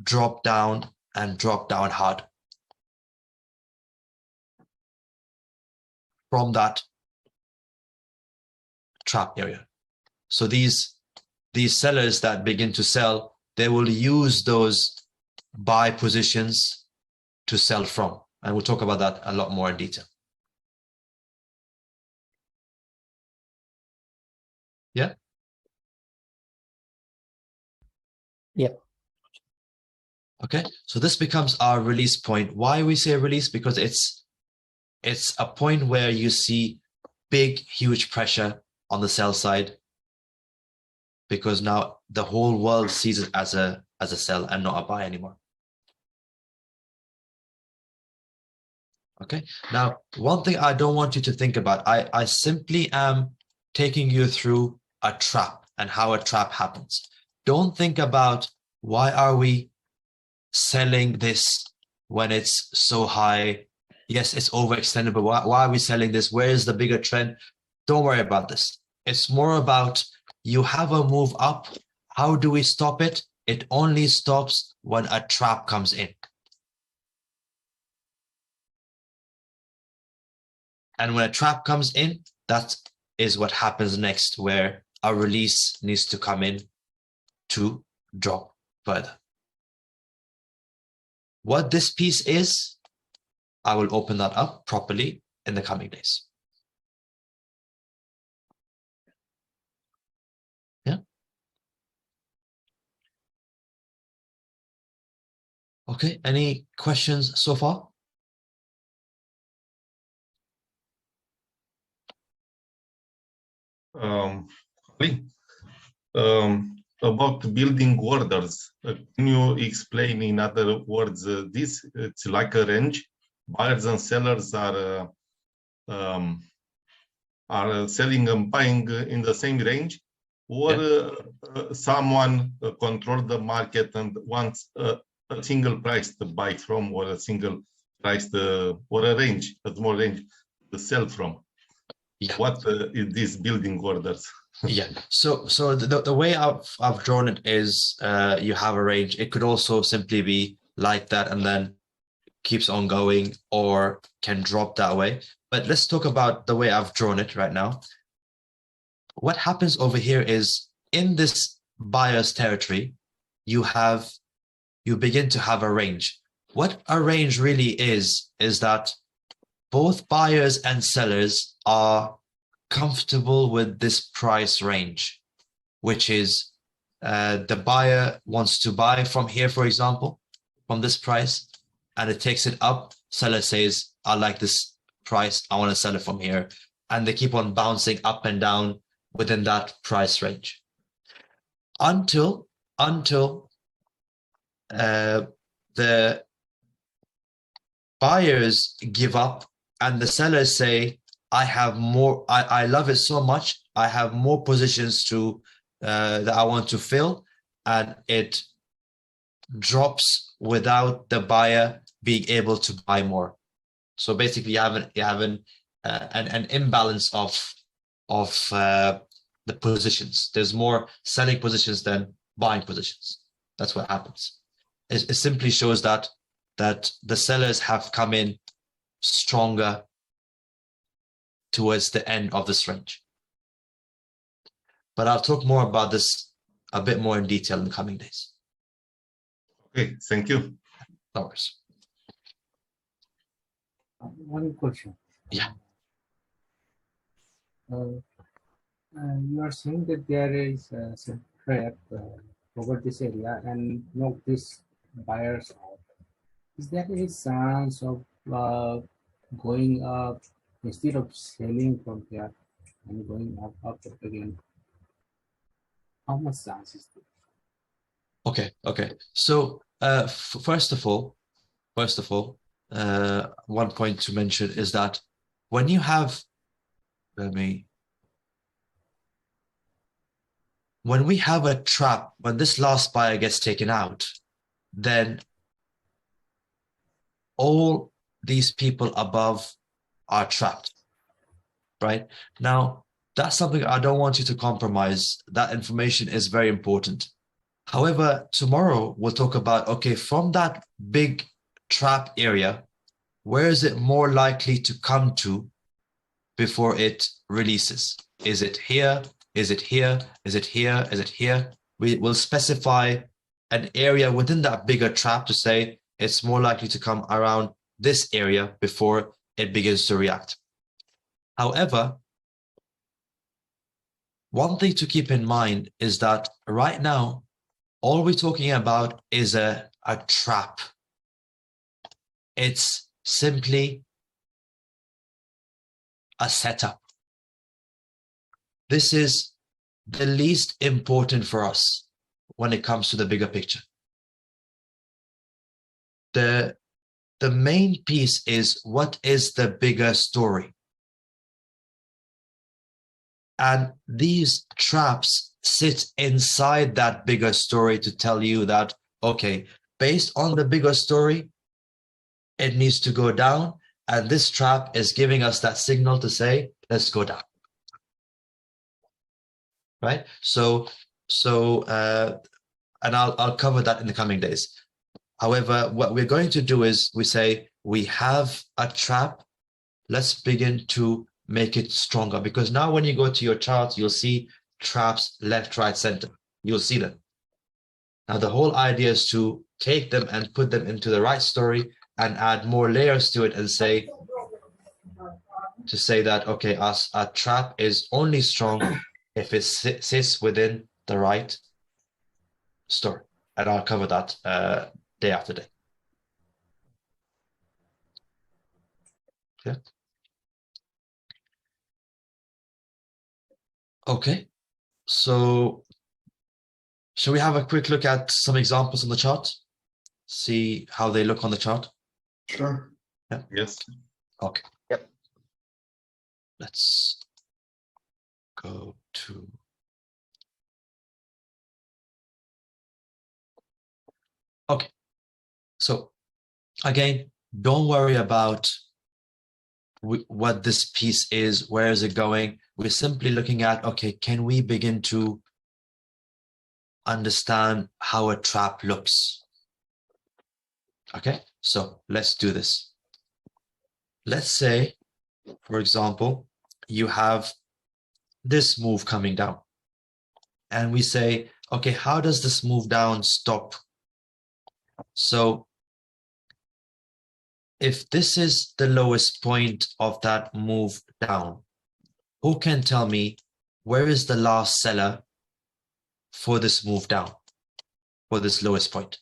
drop down and drop down hard from that trap area. So these these sellers that begin to sell, they will use those buy positions to sell from. And we'll talk about that a lot more in detail. Yeah? Yep. Okay, so this becomes our release point. Why we say release? Because it's a point where you see big, huge pressure on the sell side, because now the whole world sees it as a sell and not a buy anymore. Okay, now one thing I don't want you to think about, I simply am taking you through a trap and how a trap happens. Don't think about why are we selling this when it's so high. Yes, it's overextended, but why are we selling this? Where is the bigger trend? Don't worry about this. It's more about you have a move up. How do we stop it? It only stops when a trap comes in. And when a trap comes in, that is what happens next, where a release needs to come in to drop further. What this piece is, I will open that up properly in the coming days. Yeah. Okay, any questions so far? Ali, about building orders, can you explain in other words, this it's like a range, buyers and sellers are selling and buying in the same range, or someone control the market and wants a single price to buy from, or a single price or a range, a small range to sell from. Yeah. What is these building orders? Yeah. So the way I've drawn it is you have a range. It could also simply be like that and then keeps on going, or can drop that way. But let's talk about the way I've drawn it right now. What happens over here is in this buyer's territory, you begin to have a range. What a range really is that both buyers and sellers are comfortable with this price range, which is the buyer wants to buy from here, for example, from this price, and it takes it up. Seller says, I like this price, I want to sell it from here. And they keep on bouncing up and down within that price range until the buyers give up and the sellers say, I have more, I love it so much, I have more positions to that I want to fill, and it drops without the buyer being able to buy more. So basically you have an imbalance of the positions. There's more selling positions than buying positions. That's what happens. It simply shows that the sellers have come in stronger towards the end of this range. But I'll talk more about this a bit more in detail in the coming days. Okay, thank you. No worries. One question. Yeah. You are saying that there is some trap over this area and knock these buyers out. Is there any chance of going up instead of selling from there and going up again? How much chance is there? Okay. So first of all, one point to mention is that when you have, when we have a trap, when this last buyer gets taken out, then all these people above are trapped, right? Now, that's something I don't want you to compromise. That information is very important. However, tomorrow we'll talk about, okay, from that big trap area, where is it more likely to come to before it releases? Is it here? Is it here? Is it here? Is it here? We will specify an area within that bigger trap to say it's more likely to come around this area before it begins to react. However, one thing to keep in mind is that right now, all we're talking about is a trap. It's simply a setup. This is the least important for us when it comes to the bigger picture. The main piece is, what is the bigger story? And these traps sit inside that bigger story to tell you that, okay, based on the bigger story, it needs to go down. And this trap is giving us that signal to say, let's go down. Right? And I'll cover that in the coming days. However, what we're going to do is we say, we have a trap. Let's begin to make it stronger, because now when you go to your chart, you'll see traps left, right, center. You'll see them. Now, the whole idea is to take them and put them into the right story and add more layers to it and say, that, okay, our trap is only strong if it sits within the right story. And I'll cover that day after day. Yeah. Okay, so shall we have a quick look at some examples on the chart? See how they look on the chart? Sure. Yeah. Yes. Okay. Yep. Let's go to... Okay. So again, don't worry about what this piece is, where is it going? We're simply looking at, okay, can we begin to understand how a trap looks? Okay, so let's do this. Let's say, for example, you have this move coming down. And we say, okay, how does this move down stop? So if this is the lowest point of that move down, who can tell me where is the last seller for this move down, for this lowest point?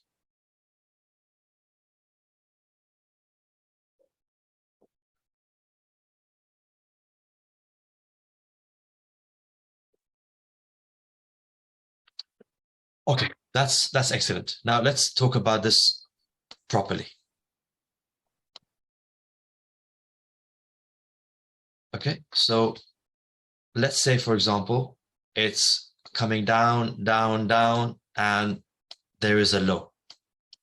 Okay, that's excellent. Now let's talk about this properly. Okay, so let's say, for example, it's coming down, down, down, and there is a low.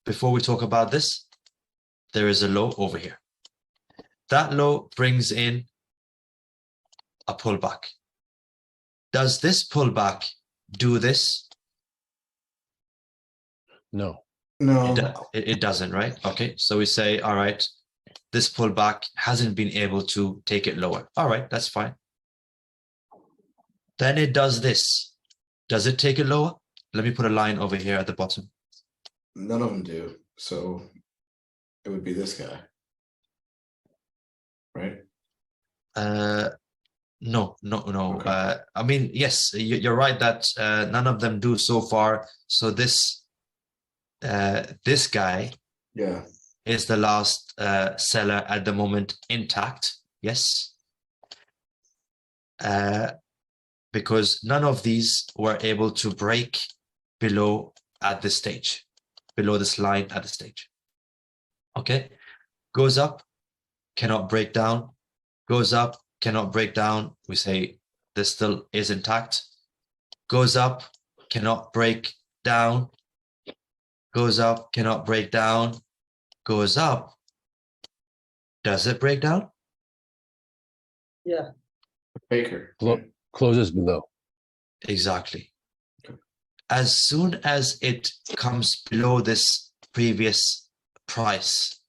Before we talk about this, there is a low over here. That low brings in a pullback. Does this pullback do this? No. No. It doesn't, right? Okay, so we say, all right, this pullback hasn't been able to take it lower. All right, that's fine. Then it does this. Does it take it lower? Let me put a line over here at the bottom. None of them do. So it would be this guy. Right? No. Okay. I mean, yes, you're right that none of them do so far. So this guy, Yeah. is the last seller at the moment intact. Yes. Because none of these were able to break below at this stage, below this line at the stage. Okay. Goes up, cannot break down. Goes up, cannot break down. We say this still is intact. Goes up, cannot break down. Goes up, cannot break down. Goes up. Does it break down? Yeah. Baker. Closes below. Exactly. As soon as it comes below this previous price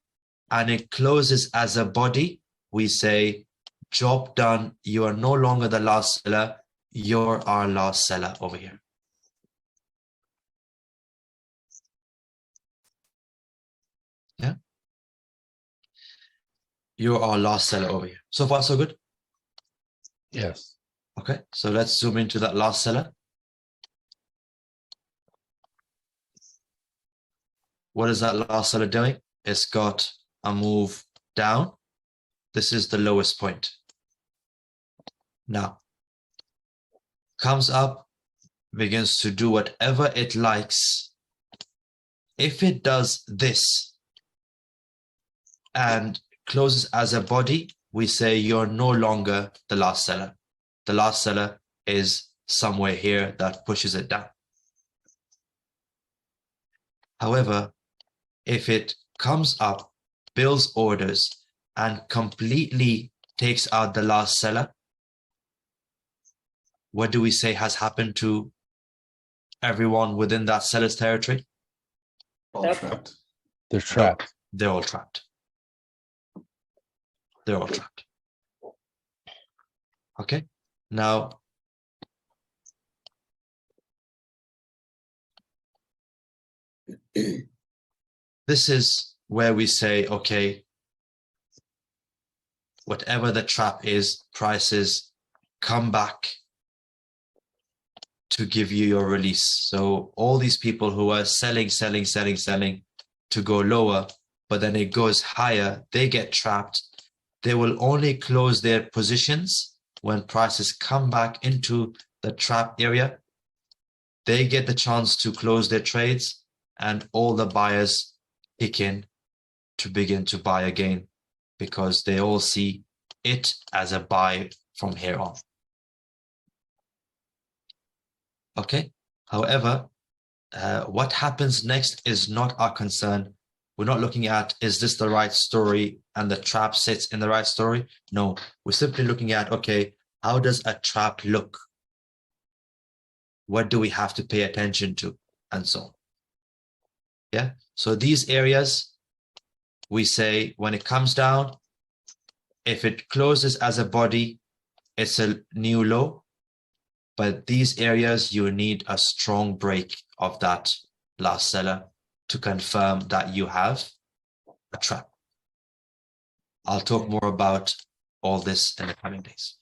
and it closes as a body, we say, job done. You are no longer the last seller. you're our last seller over here. Yeah. You're our last seller over here. So far, so good? Yes. Okay, so let's zoom into that last seller. What is that last seller doing? It's got a move down. This is the lowest point. Now, comes up, begins to do whatever it likes. If it does this and closes as a body, we say you're no longer the last seller. The last seller is somewhere here that pushes it down. However, if it comes up, builds orders, and completely takes out the last seller, what do we say has happened to everyone within that seller's territory? All Yep. trapped. They're trapped. They're all trapped. They're all trapped. Okay, now this is where we say, okay, whatever the trap is, prices come back to give you your release. So all these people who are selling to go lower, but then it goes higher, they get trapped. They will only close their positions when prices come back into the trap area. They get the chance to close their trades, and all the buyers kick in to begin to buy again, because they all see it as a buy from here on. Okay. However, what happens next is not our concern. We're not looking at, is this the right story and the trap sits in the right story? No, we're simply looking at, okay, how does a trap look? What do we have to pay attention to? And so on. Yeah. So these areas, we say when it comes down, if it closes as a body, it's a new low. But these areas, you need a strong break of that last seller to confirm that you have a trap. I'll talk more about all this in the coming days.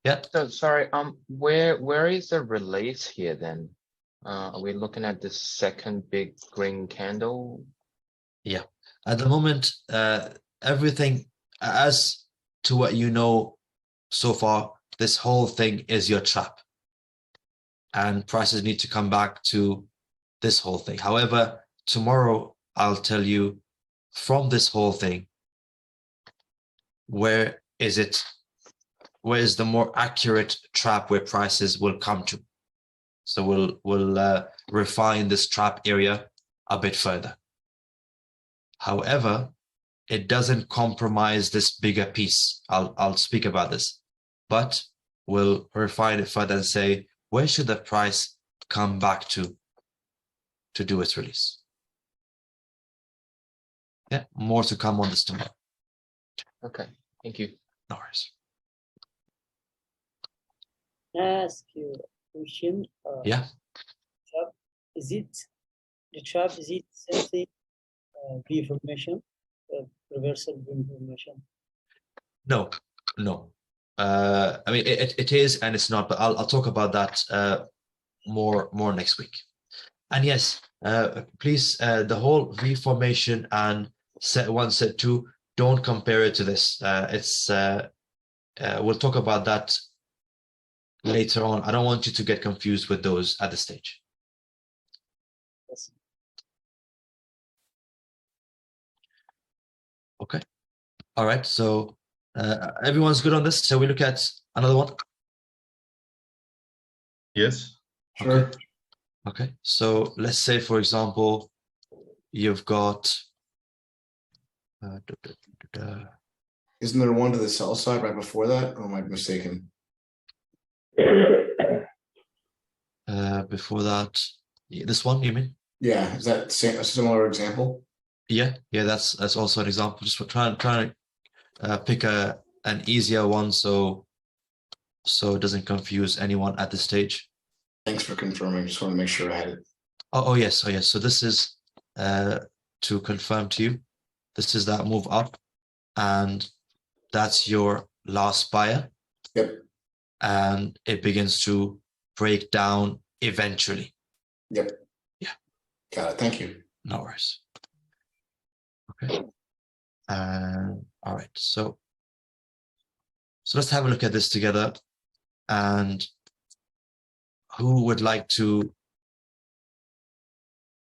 Yeah. So sorry, where is the release here then? Are we looking at the second big green candle? Yeah. At the moment, everything as to what you know so far, this whole thing is your trap. And prices need to come back to this whole thing. However, tomorrow I'll tell you from this whole thing, where is the more accurate trap where prices will come to. So we'll refine this trap area a bit further. However, it doesn't compromise this bigger piece. I'll speak about this, but we'll refine it further and say, where should the price come back to do its release? Yeah, more to come on this tomorrow. Okay, thank you. No worries. Can I ask you a question? Yeah. Trap, is it the trap? Is it something V formation, reversal V formation? No. I mean, it is and it's not, but I'll talk about that more next week. And yes, please, the whole V formation and set 1, set 2, don't compare it to this. We'll talk about that later on. I don't want you to get confused with those at this stage. Yes. Okay. All right. So everyone's good on this. So we look at another one. Yes. Sure. Okay. So let's say, for example, you've got. Isn't there one to the sell side right before that, or am I mistaken? Before that, this one, you mean? Yeah, is that a similar example? Yeah, that's also an example. Just for trying to pick a an easier one so it doesn't confuse anyone at this stage. Thanks for confirming. Just want to make sure I had it. Oh yes. So this is to confirm to you. This is that move up, and that's your last buyer. Yep. And it begins to break down eventually. Yep. Yeah. Got it. Thank you. No worries. Okay. All right. So let's have a look at this together. And who would like to?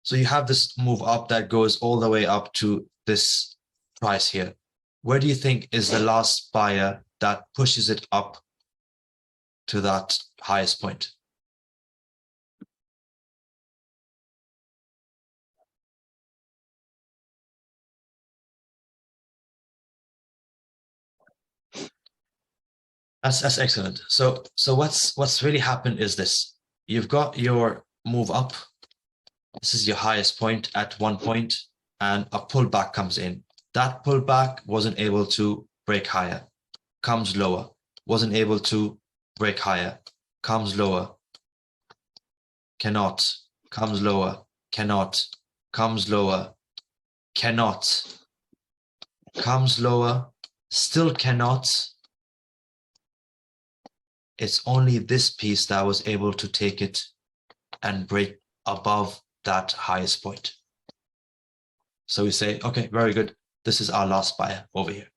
So you have this move up that goes all the way up to this price here. Where do you think is the last buyer that pushes it up to that highest point? That's excellent. So what's really happened is this. You've got your move up. This is your highest point at one point, and a pullback comes in. That pullback wasn't able to break higher, comes lower, wasn't able to break higher, comes lower, cannot, comes lower, cannot, comes lower, cannot, comes lower, still cannot. It's only this piece that was able to take it and break above that highest point. So we say, okay, very good. This is our last buyer over here.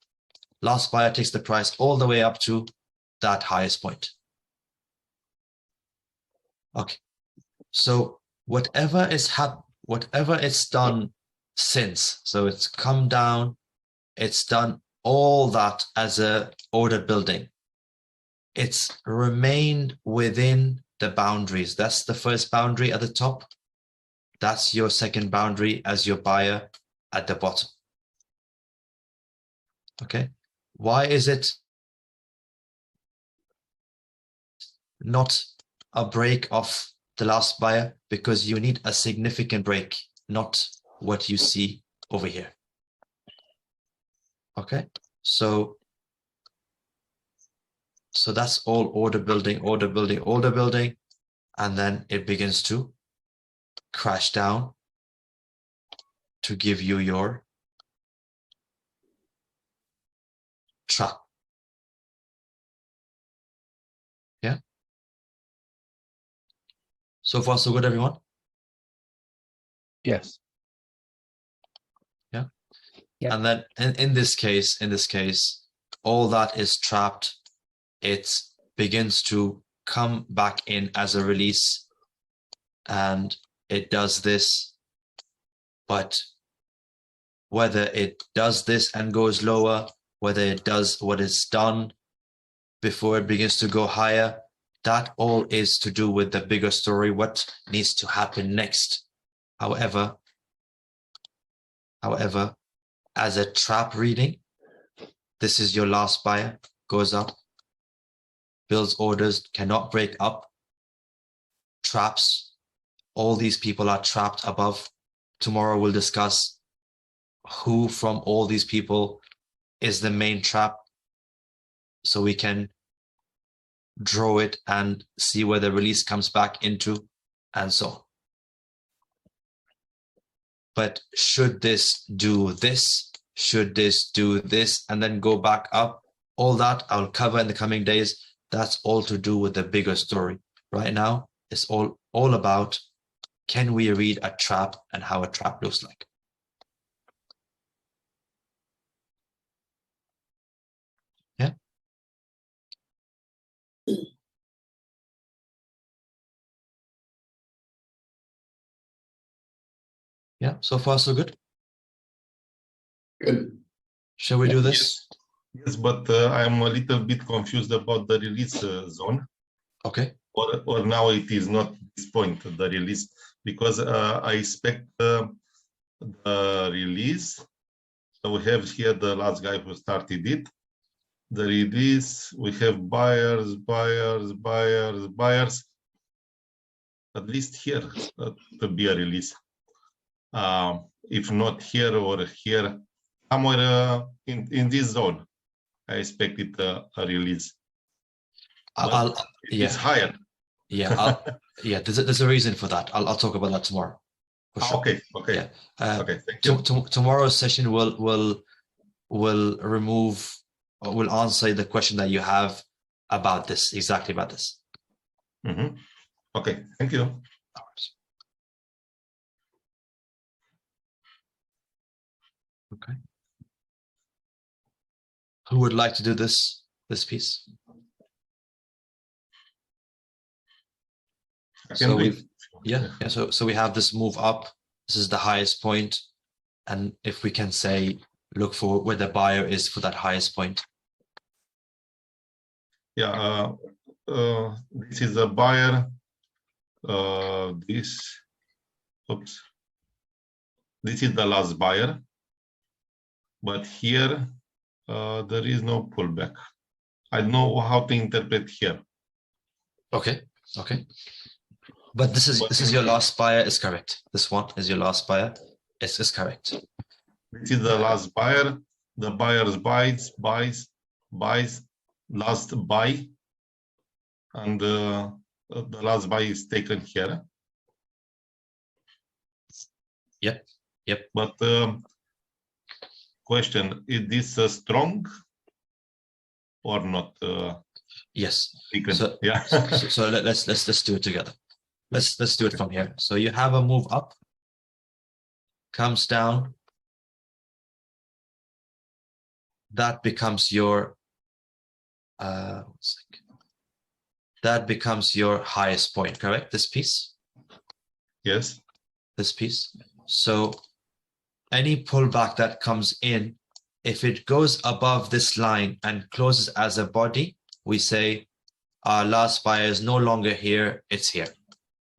Last buyer takes the price all the way up to that highest point. Okay. So whatever it's done since, so it's come down, it's done all that as a order building. It's remained within the boundaries. That's the first boundary at the top. That's your second boundary as your buyer at the bottom. Okay. Why is it not a break of the last buyer? Because you need a significant break, not what you see over here. Okay. So that's all order building, order building, order building, and then it begins to crash down to give you your trap. Yeah. So far, so good, everyone? Yes. Yeah. Yep. And then in this case, all that is trapped. It begins to come back in as a release, and it does this. But whether it does this and goes lower, whether it does what it's done before it begins to go higher, that all is to do with the bigger story, what needs to happen next. However, as a trap reading, this is your last buyer, goes up, builds orders, cannot break up, traps. All these people are trapped above. Tomorrow we'll discuss who from all these people is the main trap, so we can draw it and see where the release comes back into, and so on. But should this do this? Should this do this and then go back up? All that I'll cover in the coming days. That's all to do with the bigger story. Right now, it's all about, can we read a trap and how a trap looks like? Yeah. Yeah, so far so good. Good. Shall we do this? Yes, but I'm a little bit confused about the release zone. Okay. Or now it is not this point, the release, because I expect the release. So we have here the last guy who started it. The release, we have buyers, at least here to be a release. If not here or here, somewhere in this zone. I expected a release. But I'll it's yeah, higher. yeah, yeah. There's a reason for that. I'll talk about that tomorrow. For sure. Okay, okay, Yeah. okay. Thank you. Tomorrow's session will remove or will answer the question that you have about this, exactly about this. Mhm. Okay, thank you. Okay. Who would like to do this piece? I can So do it. we've yeah. So we have this move up. This is the highest point, and if we can say look for where the buyer is for that highest point. Yeah, this is a buyer. This is the last buyer, but here there is no pullback. I don't know how to interpret here. Okay, okay. But this is your last buyer is correct. This one is your last buyer. Is correct. This is the last buyer. The buyers buys, last buy, and the last buy is taken here. Yep, yep. But question: is this strong or not? Yes. Taken? So yeah. so let's do it together. Let's do it from here. So you have a move up, comes down. That becomes your that becomes your highest point, correct? This piece? Yes. This piece. So any pullback that comes in, if it goes above this line and closes as a body, we say our last buyer is no longer here, it's here.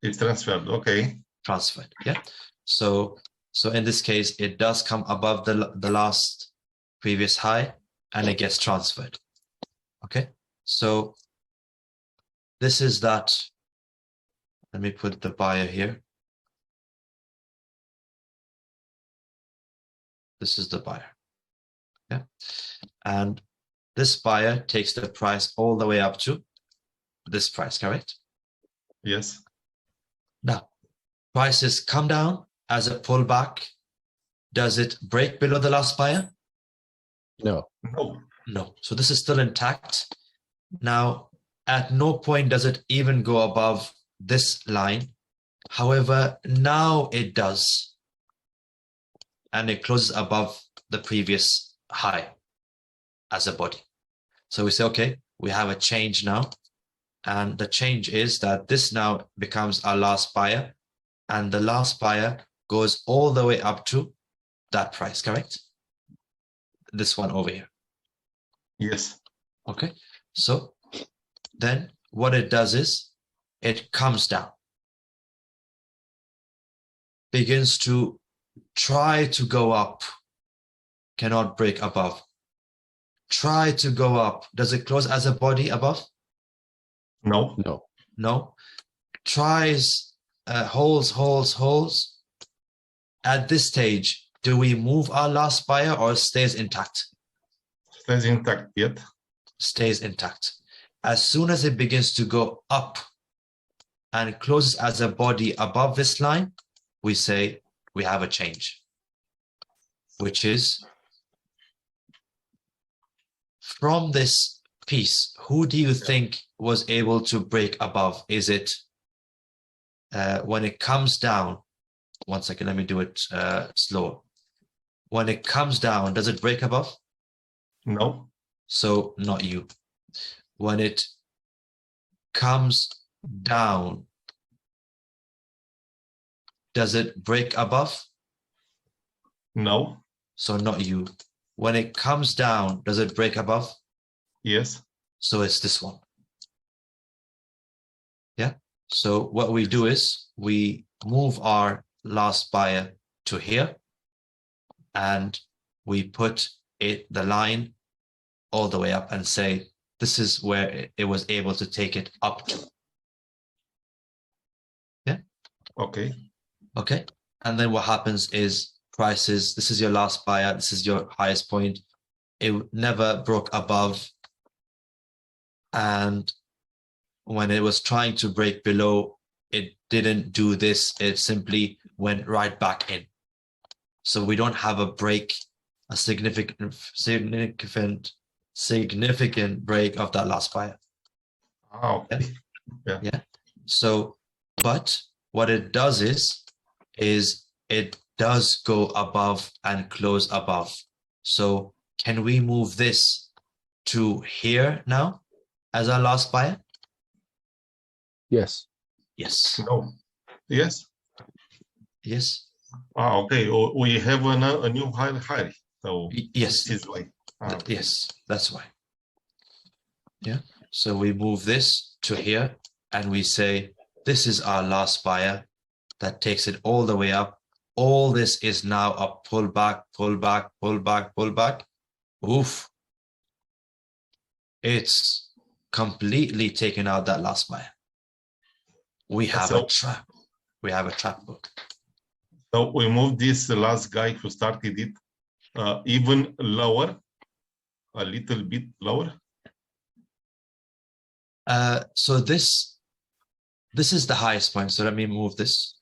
It's transferred, okay. Transferred, yeah. So in this case, it does come above the last previous high and it gets transferred. Okay, so this is that. Let me put the buyer here. This is the buyer. Yeah, and this buyer takes the price all the way up to this price, correct? Yes. Now, prices come down as a pullback. Does it break below the last buyer? No. No. No. So this is still intact. Now, at no point does it even go above this line. However, now it does. And it closes above the previous high as a body. So we say, okay, we have a change now. And the change is that this now becomes our last buyer. And the last buyer goes all the way up to that price, correct? This one over here. Yes. Okay. So then what it does is it comes down, begins to try to go up, cannot break above. Try to go up. Does it close as a body above? No. No. No. Tries, holds. At this stage, do we move our last buyer or stays intact? Stays intact yet. Stays intact. As soon as it begins to go up and closes as a body above this line, we say we have a change, which is from this piece, who do you think was able to break above? Is it when it comes down? One second, let me do it slower. When it comes down, does it break above? No. So not you. When it comes down, does it break above? No. So not you. When it comes down, does it break above? Yes. So it's this one. Yeah. So what we do is we move our last buyer to here and we put the line all the way up and say, this is where it was able to take it up to. Yeah. Okay. Okay. And then what happens is prices, this is your last buyer, this is your highest point. it never broke above. And when it was trying to break below, it didn't do this. It simply went right back in. So we don't have a break, a significant break of that last buyer. Oh, okay. Yeah. So, but what it does is it does go above and close above. So can we move this to here now as our last buyer? Yes. Yes. No. Yes. Yes. Okay. We have a new high. So Yes. this is why. Okay. Yes, that's why. Yeah. So we move this to here and we say, this is our last buyer that takes it all the way up. All this is now a pull back, pull back, pull back, pull back. Oof. It's completely taken out that last buyer. We have a trap. We have a trap book. So we move this last guy who started it even lower, a little bit lower. So this is the highest point. So let me move this.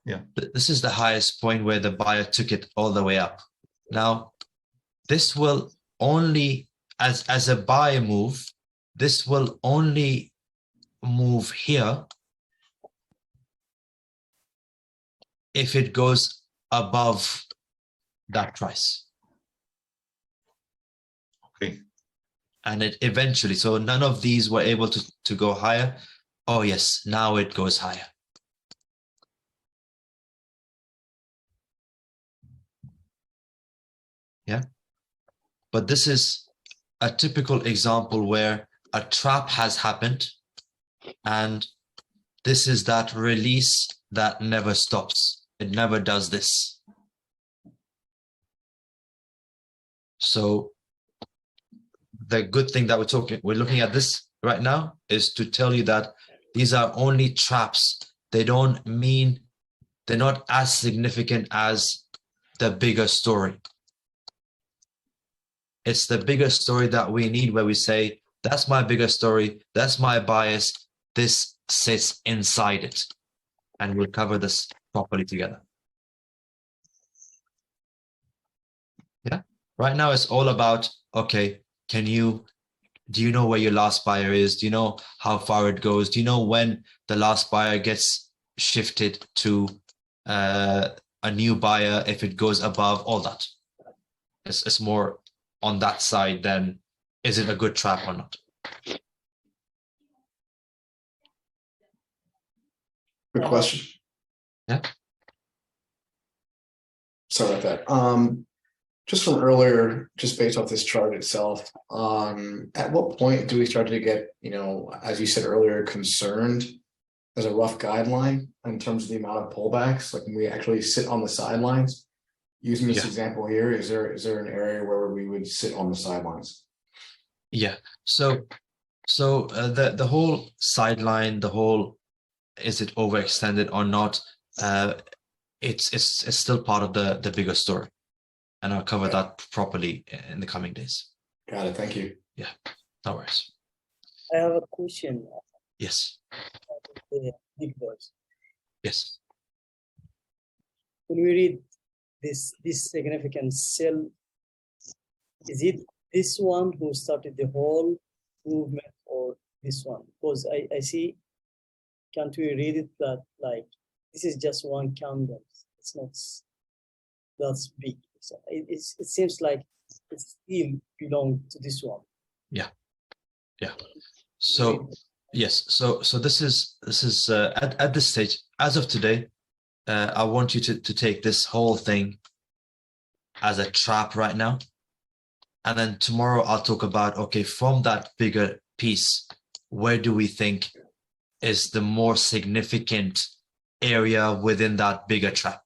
Yeah. This is the highest point where the buyer took it all the way up. Now, this will only, as a buy move, this will only move here if it goes above that price. Okay. And it eventually, so none of these were able to go higher. Oh yes, now it goes higher. Yeah. But this is a typical example where a trap has happened, and this is that release that never stops. It never does this. So the good thing that we're looking at this right now is to tell you that these are only traps. They don't mean, they're not as significant as the bigger story. It's the bigger story that we need, where we say, that's my bigger story, that's my bias, this sits inside it. And we'll cover this properly together. Yeah. Right now it's all about, okay, do you know where your last buyer is? Do you know how far it goes? Do you know when the last buyer gets shifted to a new buyer, if it goes above, all that? It's more on that side than is it a good trap or not? Good question. Yeah. Sorry about that. Just from earlier, just based off this chart itself, at what point do we start to get, as you said earlier, concerned as a rough guideline in terms of the amount of pullbacks? Like when we actually sit on the sidelines, using this example here, is there an area where we would sit on the sidelines? Yeah. So the whole sideline, the whole, is it overextended or not? It's still part of the bigger story, and I'll cover that properly in the coming days. Got it. Thank you. Yeah, no worries. I have a question. Yes. The big boys. Yes. When we read this significant sell, is it this one who started the whole movement or this one? Because I see, can't we read it that like this is just one candle? It's not that's big. So it seems like it still belongs to this one. Yeah. Yeah. So yes. So this is at this stage, as of today, I want you to take this whole thing as a trap right now. And then tomorrow I'll talk about, okay, from that bigger piece, where do we think is the more significant area within that bigger trap?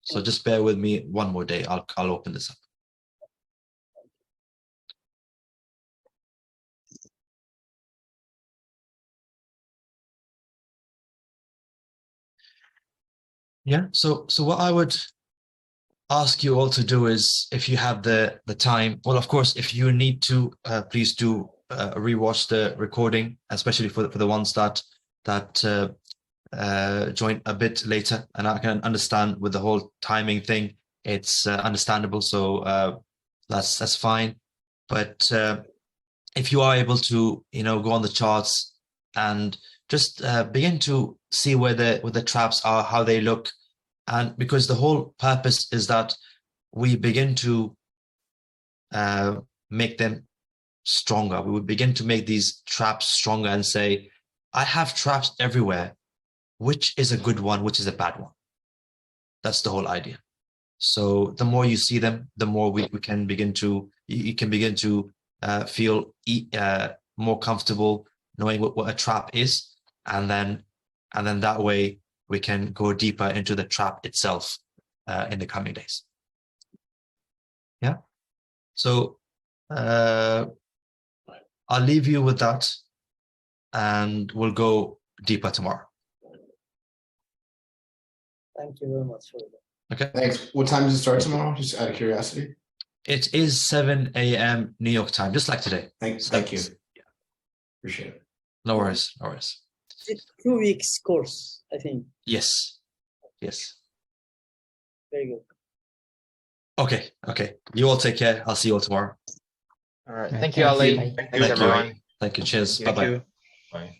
So just bear with me one more day. I'll open this up. Yeah. So what I would ask you all to do is, if you have the time, well, of course, if you need to, please do rewatch the recording, especially for the ones that join a bit later. And I can understand with the whole timing thing, it's understandable. So that's fine. But if you are able to, go on the charts and just begin to see where the traps are, how they look. And because the whole purpose is that we begin to make them stronger. We would begin to make these traps stronger and say, I have traps everywhere. Which is a good one? Which is a bad one? That's the whole idea. So the more you see them, the more we can begin to, you can begin to feel more comfortable knowing what a trap is. And then that way, we can go deeper into the trap itself in the coming days. Yeah. So I'll leave you with that, and we'll go deeper tomorrow. Thank you very much for that. Okay. Thanks. What time does it start tomorrow? Just out of curiosity. It is 7 a.m. New York time, just like today. Thank you. Appreciate it. No worries. No worries. It's 2 weeks course, I think. Yes. Yes. Very good. Okay. Okay. You all take care. I'll see you all tomorrow. All right. Right, Thank you, thank Ali. you. Thank you, Thank you. everyone. Thank you. Cheers. Thank Bye-bye. you. Bye.